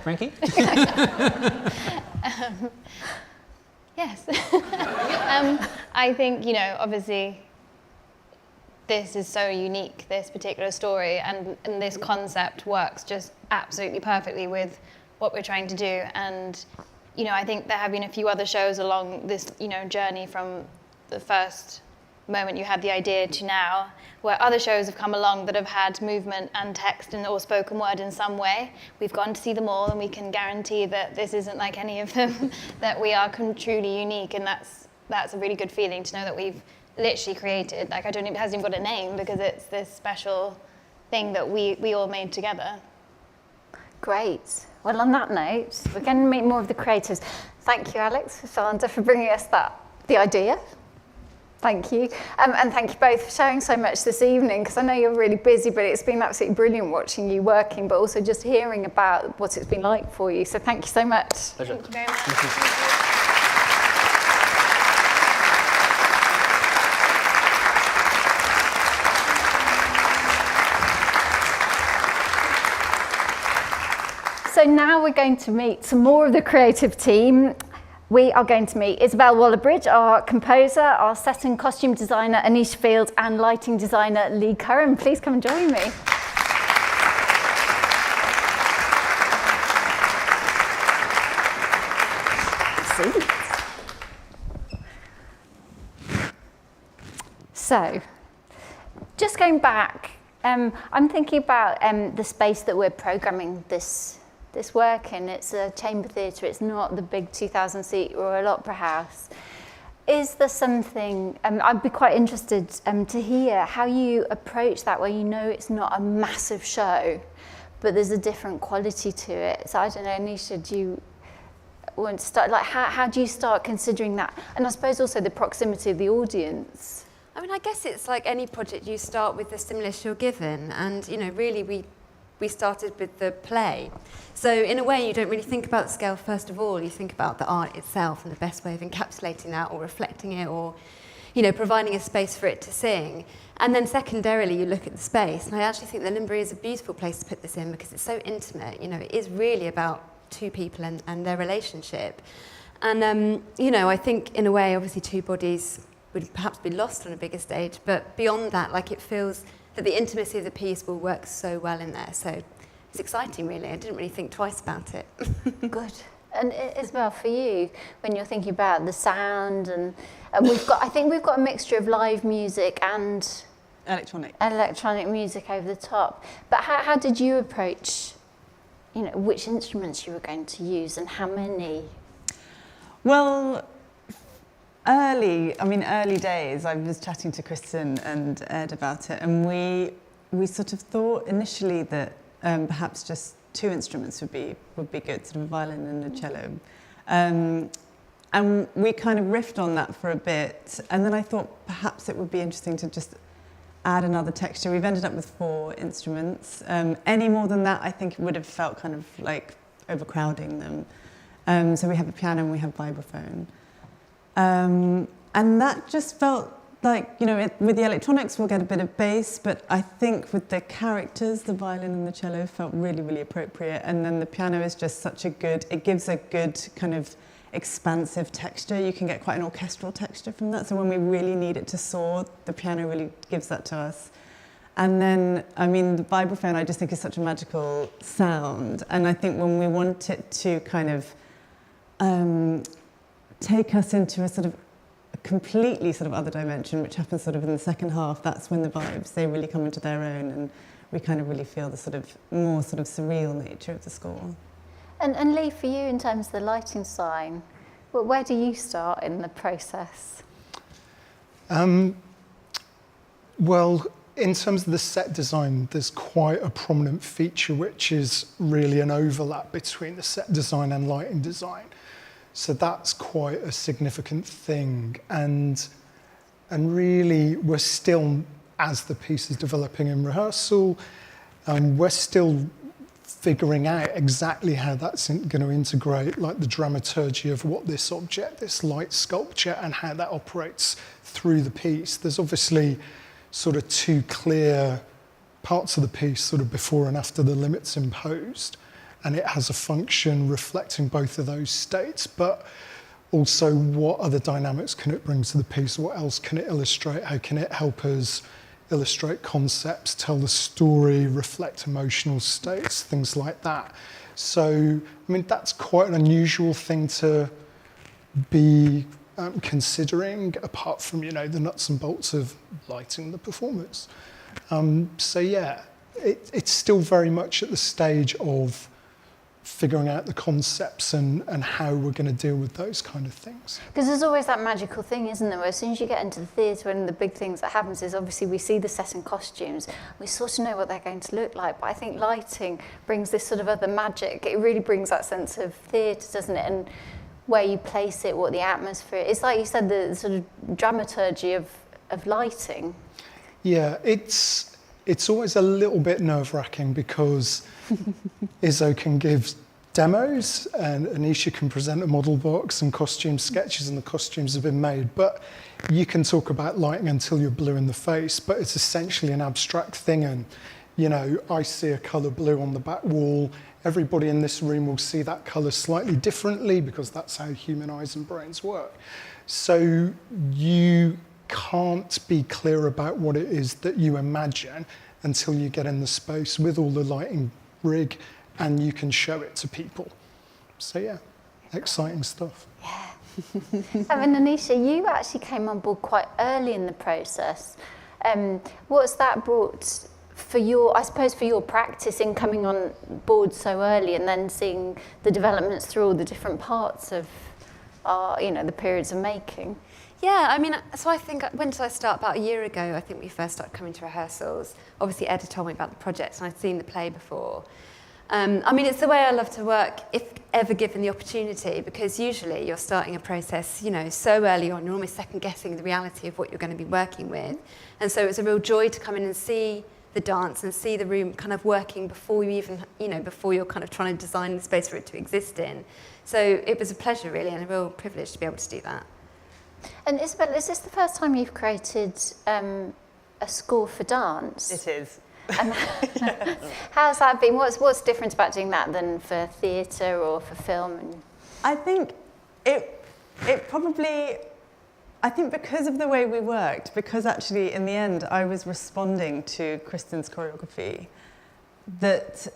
Frankie? Yes. I think, you know, obviously, this is so unique, this particular story, and this concept works just absolutely perfectly with what we're trying to do. And, you know, I think there have been a few other shows along this, you know, journey from the first moment you had the idea to now, where other shows have come along that have had movement and text and or spoken word in some way. We've gone to see them all, and we can guarantee that this isn't like any of them, that we are truly unique, and that's a really good feeling to know that we've literally created. Like, it hasn't even got a name because it's this special thing that we all made together. Great. Well, on that note, we're going to meet more of the creators. Thank you, Alex, Sandra, for bringing us the idea. Thank you. And thank you both for sharing so much this evening, because I know you're really busy, but it's been absolutely brilliant watching you working, but also just hearing about what it's been like for you. So thank you so much. Pleasure. Thank you very much. So now we're going to meet some more of the creative team. We are going to meet Isabel Wallerbridge, our composer, our set and costume designer, Anisha Field, and lighting designer, Lee Curran. Please come and join me. So, just going back, I'm thinking about the space that we're programming this work in. It's a chamber theatre, it's not the big 2,000-seat Royal Opera House. Is there something, I'd be quite interested to hear how you approach that, where you know it's not a massive show, but there's a different quality to it. So I don't know, Anisha, do you want to start, like how do you start considering that? And I suppose also the proximity of the audience. I mean, I guess it's like any project, you start with the stimulus you're given, and really we started with the play. So in a way, you don't really think about the scale first of all. You think about the art itself and the best way of encapsulating that or reflecting it or, providing a space for it to sing. And then secondarily, you look at the space. And I actually think the Limboree is a beautiful place to put this in because it's so intimate. It is really about two people and their relationship. And, I think in a way, obviously two bodies would perhaps be lost on a bigger stage. But beyond that, it feels that the intimacy of the piece will work so well in there. So it's exciting, really. I didn't really think twice about it. Good. And Isabel, for you, when you're thinking about the sound, and I think we've got a mixture of live music and electronic music over the top. But how did you approach, which instruments you were going to use and how many? Well, early days, I was chatting to Kristen and Ed about it, and we sort of thought initially that perhaps just two instruments would be good, sort of a violin and a cello. And we kind of riffed on that for a bit, and then I thought perhaps it would be interesting to just add another texture. We've ended up with 4 instruments. Any more than that, I think it would have felt kind of like overcrowding them. So we have a piano and we have vibraphone. And that just felt like, with the electronics we'll get a bit of bass, but I think with the characters, the violin and the cello felt really, really appropriate. And then the piano is just it gives a good kind of expansive texture. You can get quite an orchestral texture from that. So when we really need it to soar, the piano really gives that to us. And then, the vibraphone I just think is such a magical sound. And I think when we want it to kind of take us into a sort of a completely sort of other dimension, which happens sort of in the second half, that's when the vibes, they really come into their own, and we kind of really feel the sort of more sort of surreal nature of the score. And Lee, for you, in terms of the lighting design, where do you start in the process? Well, in terms of the set design, there's quite a prominent feature, which is really an overlap between the set design and lighting design. So that's quite a significant thing. And really, we're still, as the piece is developing in rehearsal, we're still figuring out exactly how that's going to integrate, like the dramaturgy of what this object, this light sculpture, and how that operates through the piece. There's obviously sort of 2 clear parts of the piece, sort of before and after the limits imposed. And it has a function reflecting both of those states, but also what other dynamics can it bring to the piece? What else can it illustrate? How can it help us illustrate concepts, tell the story, reflect emotional states, things like that. So, that's quite an unusual thing to be considering, apart from, the nuts and bolts of lighting the performance. So yeah, it's still very much at the stage of figuring out the concepts and how we're going to deal with those kind of things. Because there's always that magical thing, isn't there? Where as soon as you get into the theatre, one of the big things that happens is obviously we see the set and costumes, we sort of know what they're going to look like, but I think lighting brings this sort of other magic. It really brings that sense of theatre, doesn't it? And where you place it, what the atmosphere is. It's like you said, the sort of dramaturgy of lighting. Yeah, it's always a little bit nerve-wracking because Izzo can give demos and Anisha can present a model box and costume sketches and the costumes have been made, but you can talk about lighting until you're blue in the face, but it's essentially an abstract thing. And you know, I see a colour blue on the back wall, everybody in this room will see that colour slightly differently because that's how human eyes and brains work. So you can't be clear about what it is that you imagine until you get in the space with all the lighting rig and you can show it to people. So yeah, exciting stuff. Yeah. And Anisha, you actually came on board quite early in the process. What's that brought for your, I suppose, for your practice in coming on board so early and then seeing the developments through all the different parts of, the periods of making? Yeah, I mean, so I think, when did I start? About a year ago, I think we first started coming to rehearsals. Obviously, Ed had told me about the project and I'd seen the play before. I mean, it's the way I love to work, if ever given the opportunity, because usually you're starting a process, so early on, you're almost second guessing the reality of what you're going to be working with. And so it was a real joy to come in and see the dance and see the room kind of working before you even, before you're kind of trying to design the space for it to exist in. So it was a pleasure, really, and a real privilege to be able to do that. And Isabel, is this the first time you've created a score for dance? It is. And how's that been? What's different about doing that than for theatre or for film? I think it probably, I think because of the way we worked, because actually in the end I was responding to Kristen's choreography, that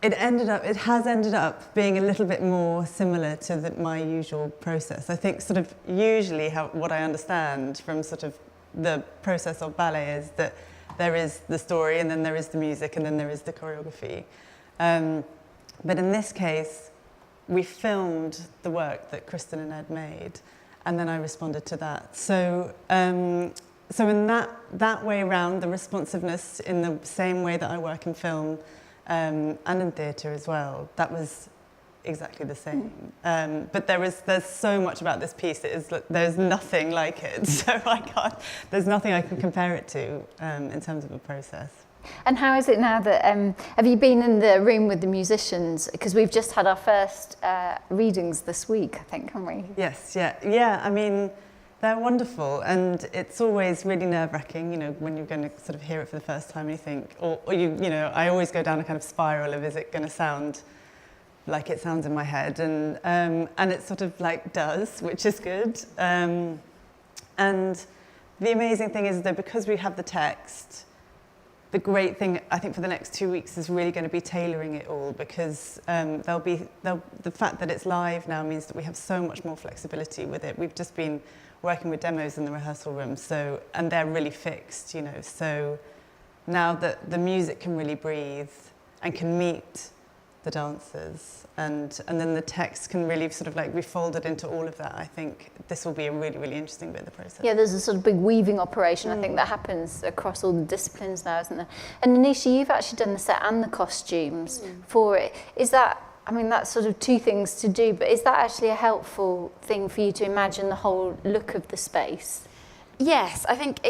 it has ended up being a little bit more similar to my usual process. I think sort of usually what I understand from sort of the process of ballet is that there is the story and then there is the music and then there is the choreography. But in this case, we filmed the work that Kristen and Ed made and then I responded to that. So in that way around, the responsiveness in the same way that I work in film and in theatre as well, that was exactly the same. But there's so much about this piece, there's nothing like it. So there's nothing I can compare it to in terms of a process. And how is it now that, have you been in the room with the musicians? Because we've just had our first readings this week, I think, haven't we? Yes, yeah. I mean, they're wonderful, and it's always really nerve-wracking, when you're going to sort of hear it for the first time and you think, or I always go down a kind of spiral of, is it going to sound like it sounds in my head? And it sort of like does, which is good. And the amazing thing is that because we have the text, the great thing, I think, for the next 2 weeks is really going to be tailoring it all, because the fact that it's live now means that we have so much more flexibility with it. We've just been working with demos in the rehearsal room, and they're really fixed, So now that the music can really breathe and can meet the dancers, and then the text can really sort of like be folded into all of that, I think this will be a really, really interesting bit of the process. Yeah, there's a sort of big weaving operation, I think, that happens across all the disciplines now, isn't there? And Anisha, you've actually done the set and the costumes for it. Is that, I mean, that's sort of two things to do, but is that actually a helpful thing for you to imagine the whole look of the space? Yes, I think,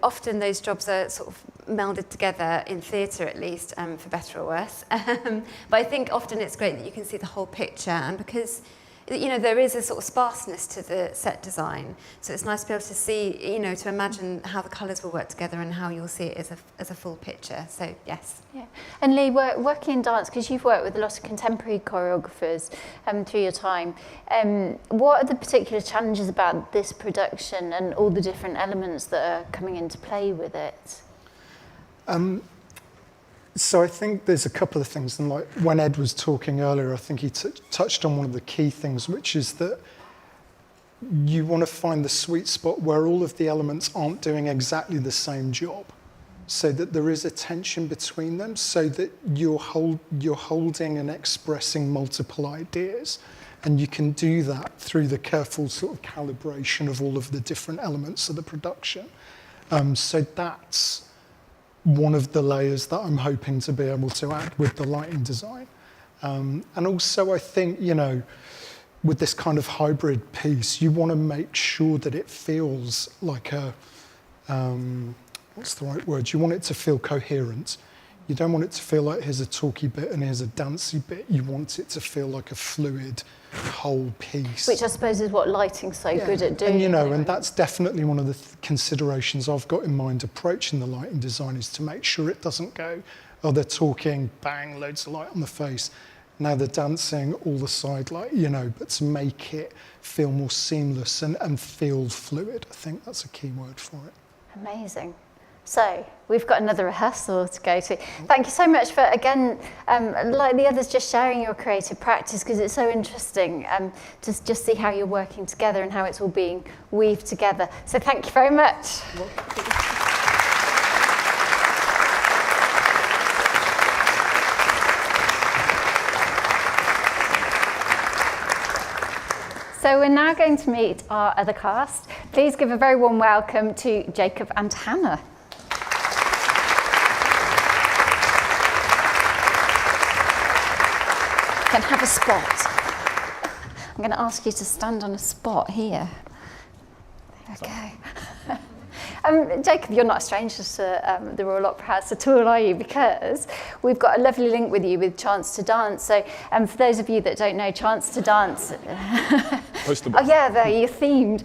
often those jobs are sort of melded together in theatre, at least, for better or worse. But I think often it's great that you can see the whole picture, and because, there is a sort of sparseness to the set design, so it's nice to be able to see, to imagine how the colours will work together and how you'll see it as a full picture. So, yes. Yeah. And Lee, working in dance, because you've worked with a lot of contemporary choreographers through your time, what are the particular challenges about this production and all the different elements that are coming into play with it? So I think there's a couple of things, and like when Ed was talking earlier, I think he touched on one of the key things, which is that you want to find the sweet spot where all of the elements aren't doing exactly the same job. so that there is a tension between them, so that you're holding and expressing multiple ideas. And you can do that through the careful sort of calibration of all of the different elements of the production. So that's one of the layers that I'm hoping to be able to add with the lighting design. And also I think, you know, with this kind of hybrid piece, you want to make sure that it feels like a, what's the right word? You want it to feel coherent. You don't want it to feel like here's a talky bit and here's a dancey bit. You want it to feel like a fluid whole piece. Which I suppose is what lighting's so good at doing. And, you know, and that's definitely one of the considerations I've got in mind approaching the lighting design, is to make sure it doesn't go, oh, they're talking, bang, loads of light on the face. Now they're dancing, all the side light, you know, but to make it feel more seamless and feel fluid. I think that's a key word for it. Amazing. So we've got another rehearsal to go to. Thank you so much for, again, like the others, just sharing your creative practice, because it's so interesting to just see how you're working together and how it's all being weaved together. So thank you very much. So we're now going to meet our other cast. Please give a very warm welcome to Jacob and Hannah. Can have a spot. I'm going to ask you to stand on a spot here. Okay. Jacob, you're not a stranger to the Royal Opera House at all, are you? Because we've got a lovely link with you with Chance to Dance. So for those of you that don't know, Chance to Dance... Oh yeah, there, you're themed.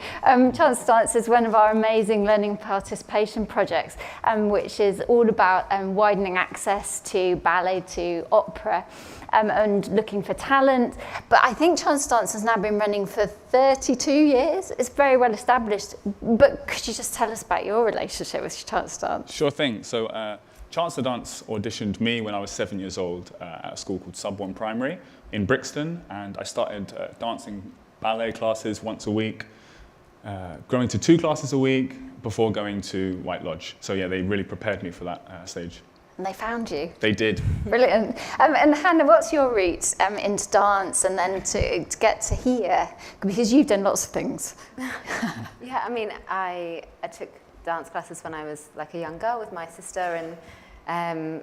Chance to Dance is one of our amazing learning participation projects, which is all about widening access to ballet, to opera, and looking for talent. But I think Chance to Dance has now been running for 32 years. It's very well established. But could you just tell us about your relationship with Chance to Dance? Sure thing. So Chance to Dance auditioned me when I was 7 years old at a school called Sub 1 Primary in Brixton, and I started dancing ballet classes once a week, growing to 2 classes a week before going to White Lodge. So yeah, they really prepared me for that stage. And they found you. They did. Brilliant. And Hannah, what's your route into dance and then to get to here? Because you've done lots of things. Yeah, I mean, I took dance classes when I was like a young girl with my sister, and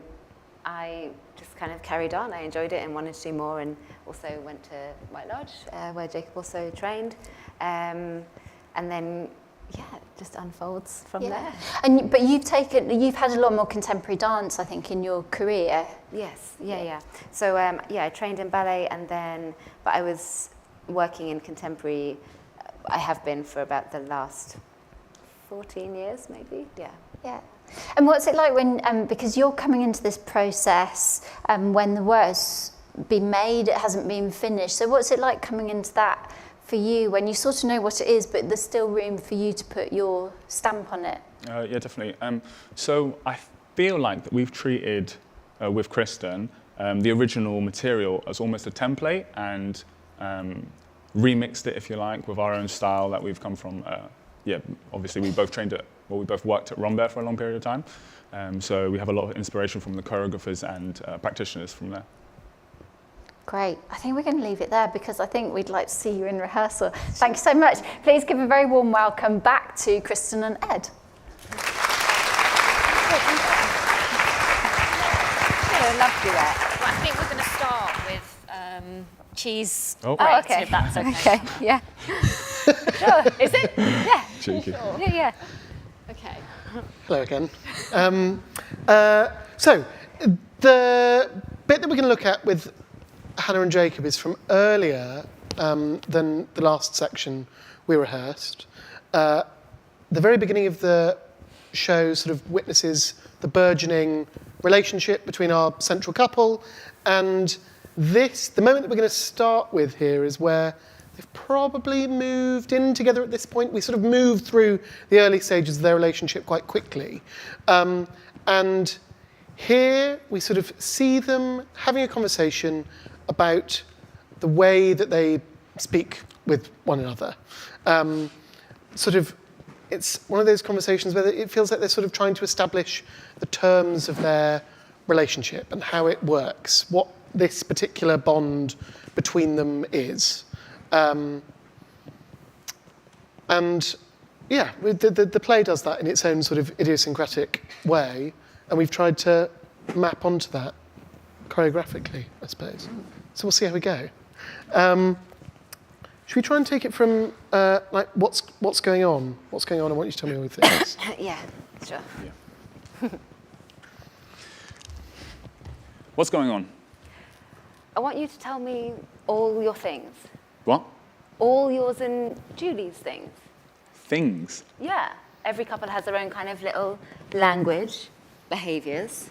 I just kind of carried on. I enjoyed it and wanted to do more, and also went to White Lodge, where Jacob also trained. And then, yeah, it just unfolds from there. But you've had a lot more contemporary dance, I think, in your career. Yes, yeah. So, I trained in ballet, and then, but I was working in contemporary, I have been for about the last 14 years, maybe, yeah. And what's it like when, because you're coming into this process when the work's been made, it hasn't been finished. So what's it like coming into that for you when you sort of know what it is, but there's still room for you to put your stamp on it? Yeah, definitely. So I feel like that we've treated, with Kristen, the original material as almost a template, and remixed it, if you like, with our own style that we've come from. Obviously we both worked at Rambert for a long period of time. So we have a lot of inspiration from the choreographers and practitioners from there. Great. I think we're going to leave it there because I think we'd like to see you in rehearsal. Thank you so much. Please give a very warm welcome back to Kristen and Ed. I'd love to do that. Well, I think we're going to start with cheese. Oh, okay. If that's okay. Okay, yeah. Sure. Is it? Yeah. Cheeky. Sure. Yeah. Okay. Hello again. So the bit that we're going to look at with Hannah and Jacob is from earlier than the last section we rehearsed. The very beginning of the show sort of witnesses the burgeoning relationship between our central couple, and the moment that we're going to start with here is where they've probably moved in together at this point. We sort of moved through the early stages of their relationship quite quickly. And here we sort of see them having a conversation about the way that they speak with one another. Sort of it's one of those conversations where it feels like they're sort of trying to establish the terms of their relationship and how it works, what this particular bond between them is. And yeah, the play does that in its own sort of idiosyncratic way, and we've tried to map onto that choreographically, I suppose. So we'll see how we go. Should we try and take it from like what's going on? What's going on? I want you to tell me all the things. Yeah, sure. Yeah. What's going on? I want you to tell me all your things. What? All yours and Julie's things. Things? Yeah. Every couple has their own kind of little language, behaviours,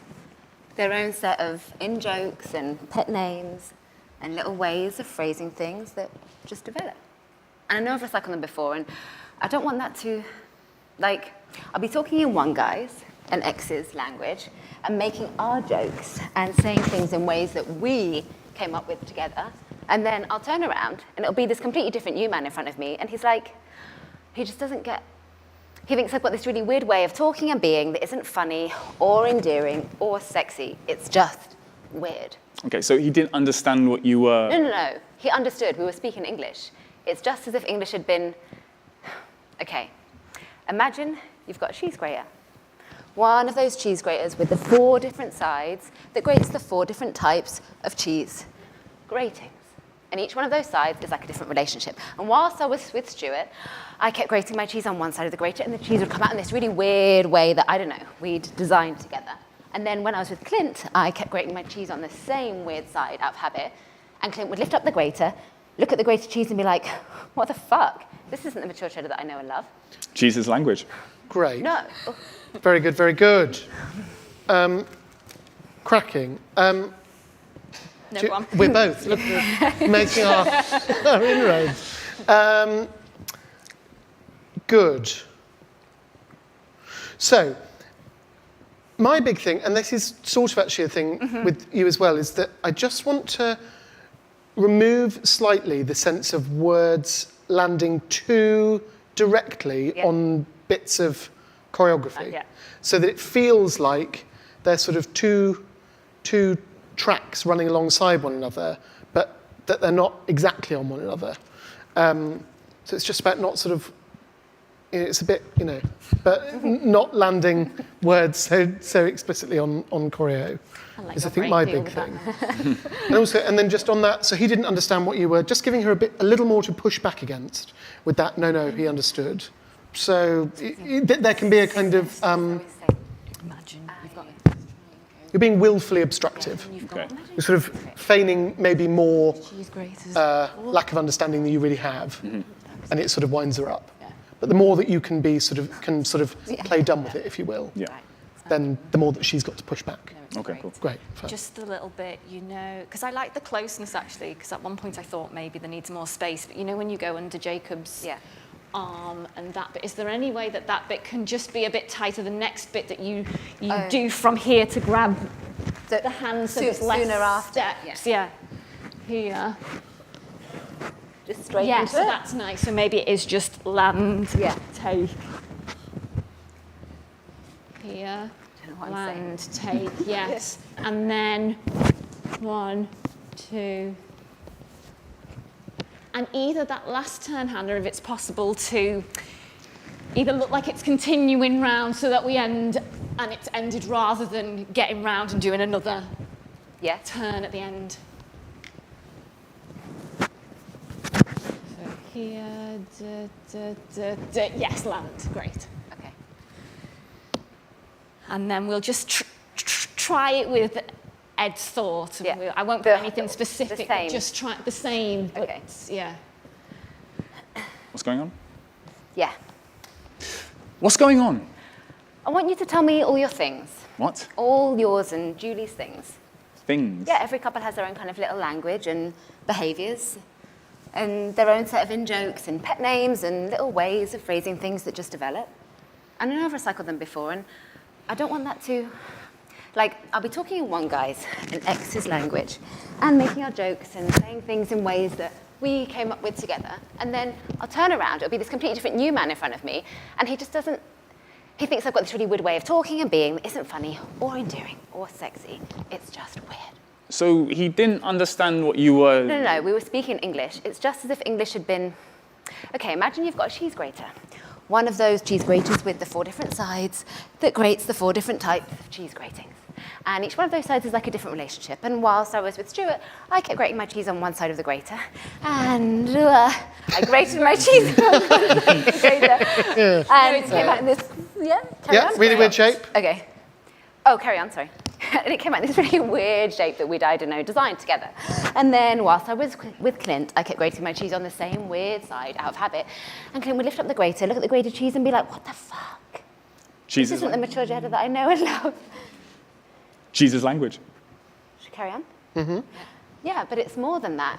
their own set of in-jokes and pet names and little ways of phrasing things that just develop. And I know I've recycled them before, and I don't want that to, like, I'll be talking in one guy's and X's language and making our jokes and saying things in ways that we came up with together. And then I'll turn around and it'll be this completely different you man in front of me. And he's like, he just doesn't get, he thinks I've got this really weird way of talking and being that isn't funny or endearing or sexy. It's just weird. Okay, so he didn't understand what you were... No. He understood. We were speaking English. It's just as if English had been, okay, imagine you've got a cheese grater. One of those cheese graters with the 4 different sides that grates the 4 different types of cheese gratings. And each one of those sides is like a different relationship. And whilst I was with Stuart, I kept grating my cheese on one side of the grater, and the cheese would come out in this really weird way that, I don't know, we'd designed together. And then when I was with Clint, I kept grating my cheese on the same weird side out of habit. And Clint would lift up the grater, look at the grated cheese and be like, what the fuck? This isn't the mature cheddar that I know and love. Cheese is language. Great. No. Very good, very good. Cracking. No, go on. We're both making our inroads. Good. So, my big thing, and this is sort of actually a thing with you as well, is that I just want to remove slightly the sense of words landing too directly on bits of choreography. So that it feels like they're sort of two tracks running alongside one another, but that they're not exactly on one another. So it's just about not sort of, it's a bit, but not landing words so explicitly on choreo is I think my big thing. and then just on that, so he didn't understand what you were, just giving her a little more to push back against with that, no, he understood. So there can be a kind of, you're being willfully obstructive. Okay. You're sort of feigning maybe more lack of understanding than you really have, and it sort of winds her up. But the more that you can be sort of play dumb with it, if you will, then the more that she's got to push back. Okay, cool. Great. Fine. Just a little bit, because I like the closeness actually, because at one point I thought maybe there needs more space, but when you go under Jacob's arm and that bit, is there any way that bit can just be a bit tighter, the next bit that you do from here to grab the hands so there's less sooner after, steps? Yeah. Here. Just straight Yeah, into so it. that's nice. So maybe it is just land, take. Here, land, take, yes. And then 1, 2. And either that last turn, Hannah, if it's possible to either look like it's continuing round so that we end and it's ended rather than getting round and doing another turn at the end. So here, yes, land, great. Okay. And then we'll just try it with Ed's thought. And I won't put anything specific, but just try the same. But Okay. What's going on? Yeah. What's going on? I want you to tell me all your things. What? All yours and Julie's things. Things? Yeah, every couple has their own kind of little language and behaviours and their own set of in-jokes and pet names and little ways of phrasing things that just develop. And I know I've recycled them before, and I don't want that to... Like, I'll be talking in one guy's and X's language and making our jokes and saying things in ways that we came up with together. And then I'll turn around, it'll be this completely different new man in front of me, and he just doesn't, he thinks I've got this really weird way of talking and being that isn't funny or endearing or sexy. It's just weird. So he didn't understand what you were... No, we were speaking English. It's just as if English had been, okay, imagine you've got a cheese grater. One of those cheese graters with the 4 different sides that grates the 4 different types of cheese gratings. And each one of those sides is like a different relationship. And whilst I was with Stuart, I kept grating my cheese on one side of the grater. And I grated my cheese on the grater. And it came out in this, carry on? Really weird shape. Okay. Oh, carry on, sorry. And it came out in this really weird shape that we'd, I don't know, designed together. And then whilst I was with Clint, I kept grating my cheese on the same weird side out of habit. And Clint would lift up the grater, look at the grated cheese and be like, what the fuck? Cheese This isn't the mature Jeddah that I know and love. Cheese is language. Should we carry on? Mm-hmm. Yeah, but it's more than that.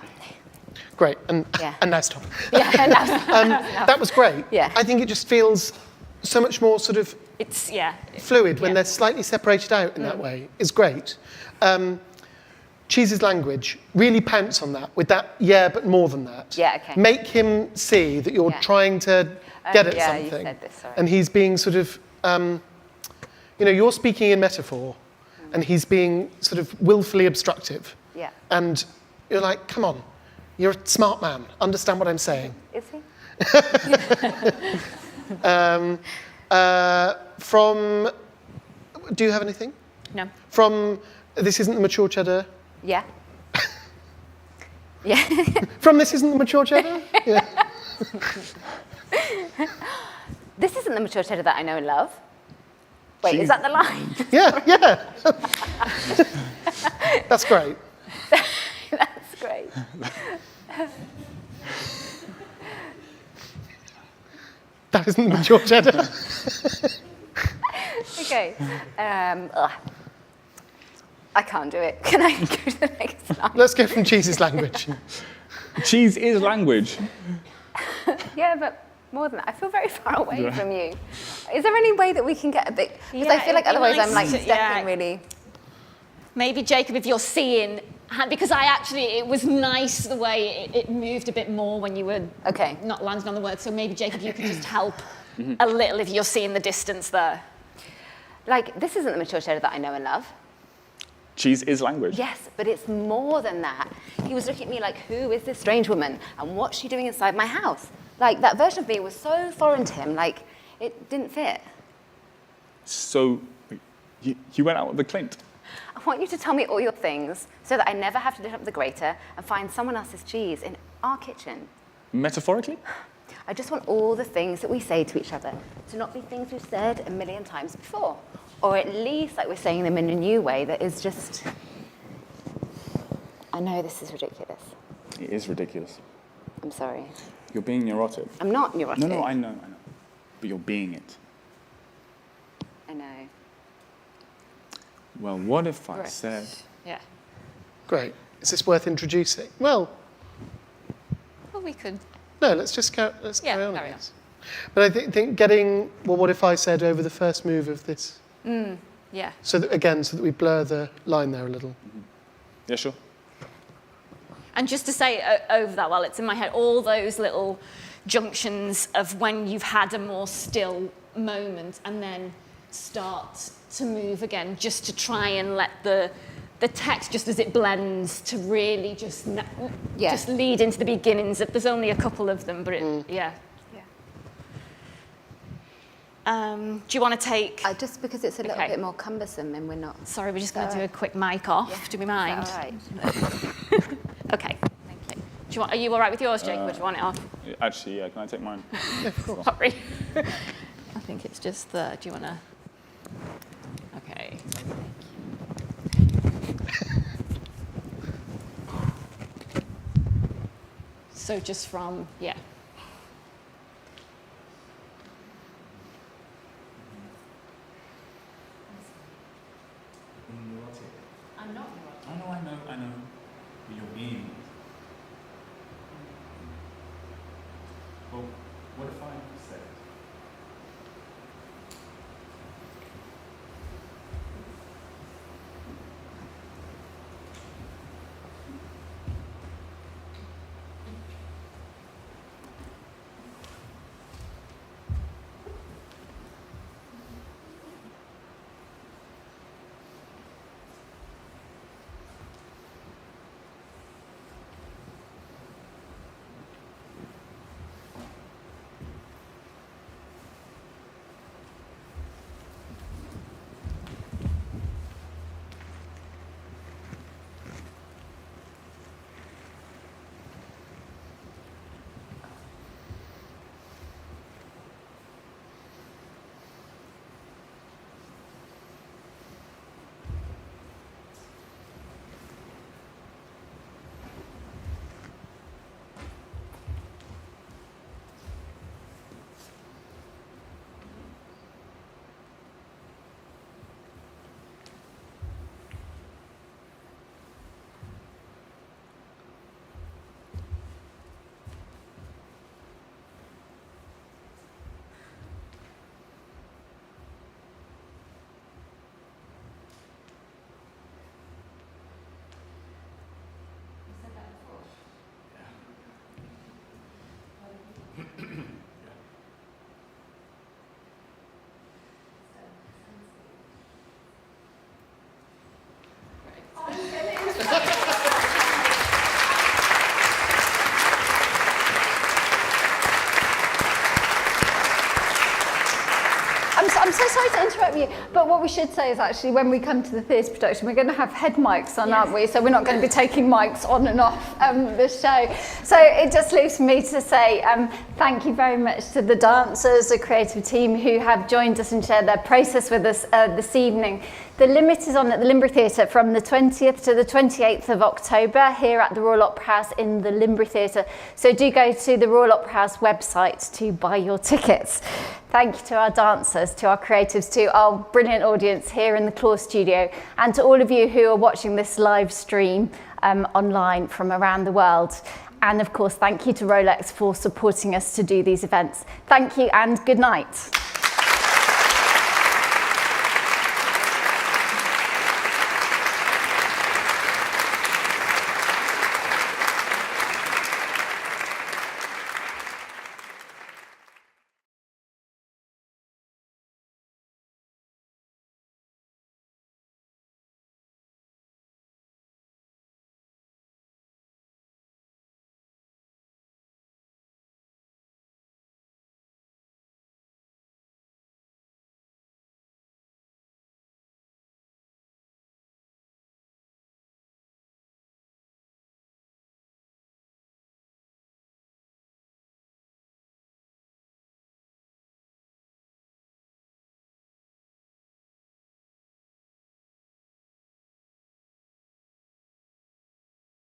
Great, and now stop. Yeah, and now That was great. Yeah. I think it just feels so much more sort of It's, fluid when they're slightly separated out in that way. Is great. Cheese's language, really pounce on that with that, but more than that. Yeah, okay. Make him see that you're trying to get at something. You said this, sorry. And he's being sort of, you're speaking in metaphor and he's being sort of willfully obstructive. Yeah. And you're like, come on, you're a smart man, understand what I'm saying. Is he? From, do you have anything? No. From, this isn't the mature cheddar. Yeah. Yeah. From this isn't the mature cheddar? Yeah. This isn't the mature cheddar that I know and love. Wait, is that the line? Yeah. That's great. That's great. That isn't the mature cheddar. Okay. I can't do it. Can I go to the next slide? Let's go from cheese's language. Cheese is language. Yeah, but more than that, I feel very far away from you. Is there any way that we can get a bit? Because I feel like otherwise I'm like stepping really. Maybe Jacob, if you're seeing, because it was nice the way it moved a bit more when you were not landing on the word. So maybe Jacob, you could just help a little if you're seeing the distance there. Like, this isn't the mature cheddar that I know and love. Cheese is language. Yes, but it's more than that. He was looking at me like, who is this strange woman? And what's she doing inside my house? Like, that version of me was so foreign to him, like, it didn't fit. So, you went out with the Clint? I want you to tell me all your things so that I never have to lift up the grater and find someone else's cheese in our kitchen. Metaphorically? I just want all the things that we say to each other to not be things we've said a million times before. Or at least like we're saying them in a new way that is just... I know this is ridiculous. It is ridiculous. I'm sorry. You're being neurotic. I'm not neurotic. No, I know. But you're being it. I know. Well, what if I said... Yeah. Great. Is this worth introducing? Well, we could. No, let's carry on. Carry on. But I think getting, what if I said over the first move of this? Yeah. So that we blur the line there a little. Mm-hmm. Yeah, sure. And just to say over that, while it's in my head, all those little junctions of when you've had a more still moment and then start to move again, just to try and let the text, just as it blends, to really just lead into the beginnings. There's only a couple of them, but do you want to take... just because it's a little bit more cumbersome and we're not... Sorry, we're just going to do a quick mic off. Yeah. Do we mind? All right. Okay. Thank you. Are you all right with yours, Jacob, or do you want it off? Actually, yeah. Can I take mine? Yeah, of course. Sorry. I think it's just the... Do you want to... Okay. So just from... Yeah. I'm not neurotic. I know. But you're being it. Well, what if I said... of you. But what we should say is actually when we come to the theatre production, we're going to have head mics on, aren't we? So we're not going to be taking mics on and off the show. So it just leaves me to say thank you very much to the dancers, the creative team who have joined us and shared their process with us this evening. The Limit is on at the Limbury Theatre from the 20th to the 28th of October here at the Royal Opera House in the Limbury Theatre. So do go to the Royal Opera House website to buy your tickets. Thank you to our dancers, to our creatives, to our brilliant audience here in the Claw Studio, and to all of you who are watching this live stream online from around the world. And of course, thank you to Rolex for supporting us to do these events. Thank you and good night.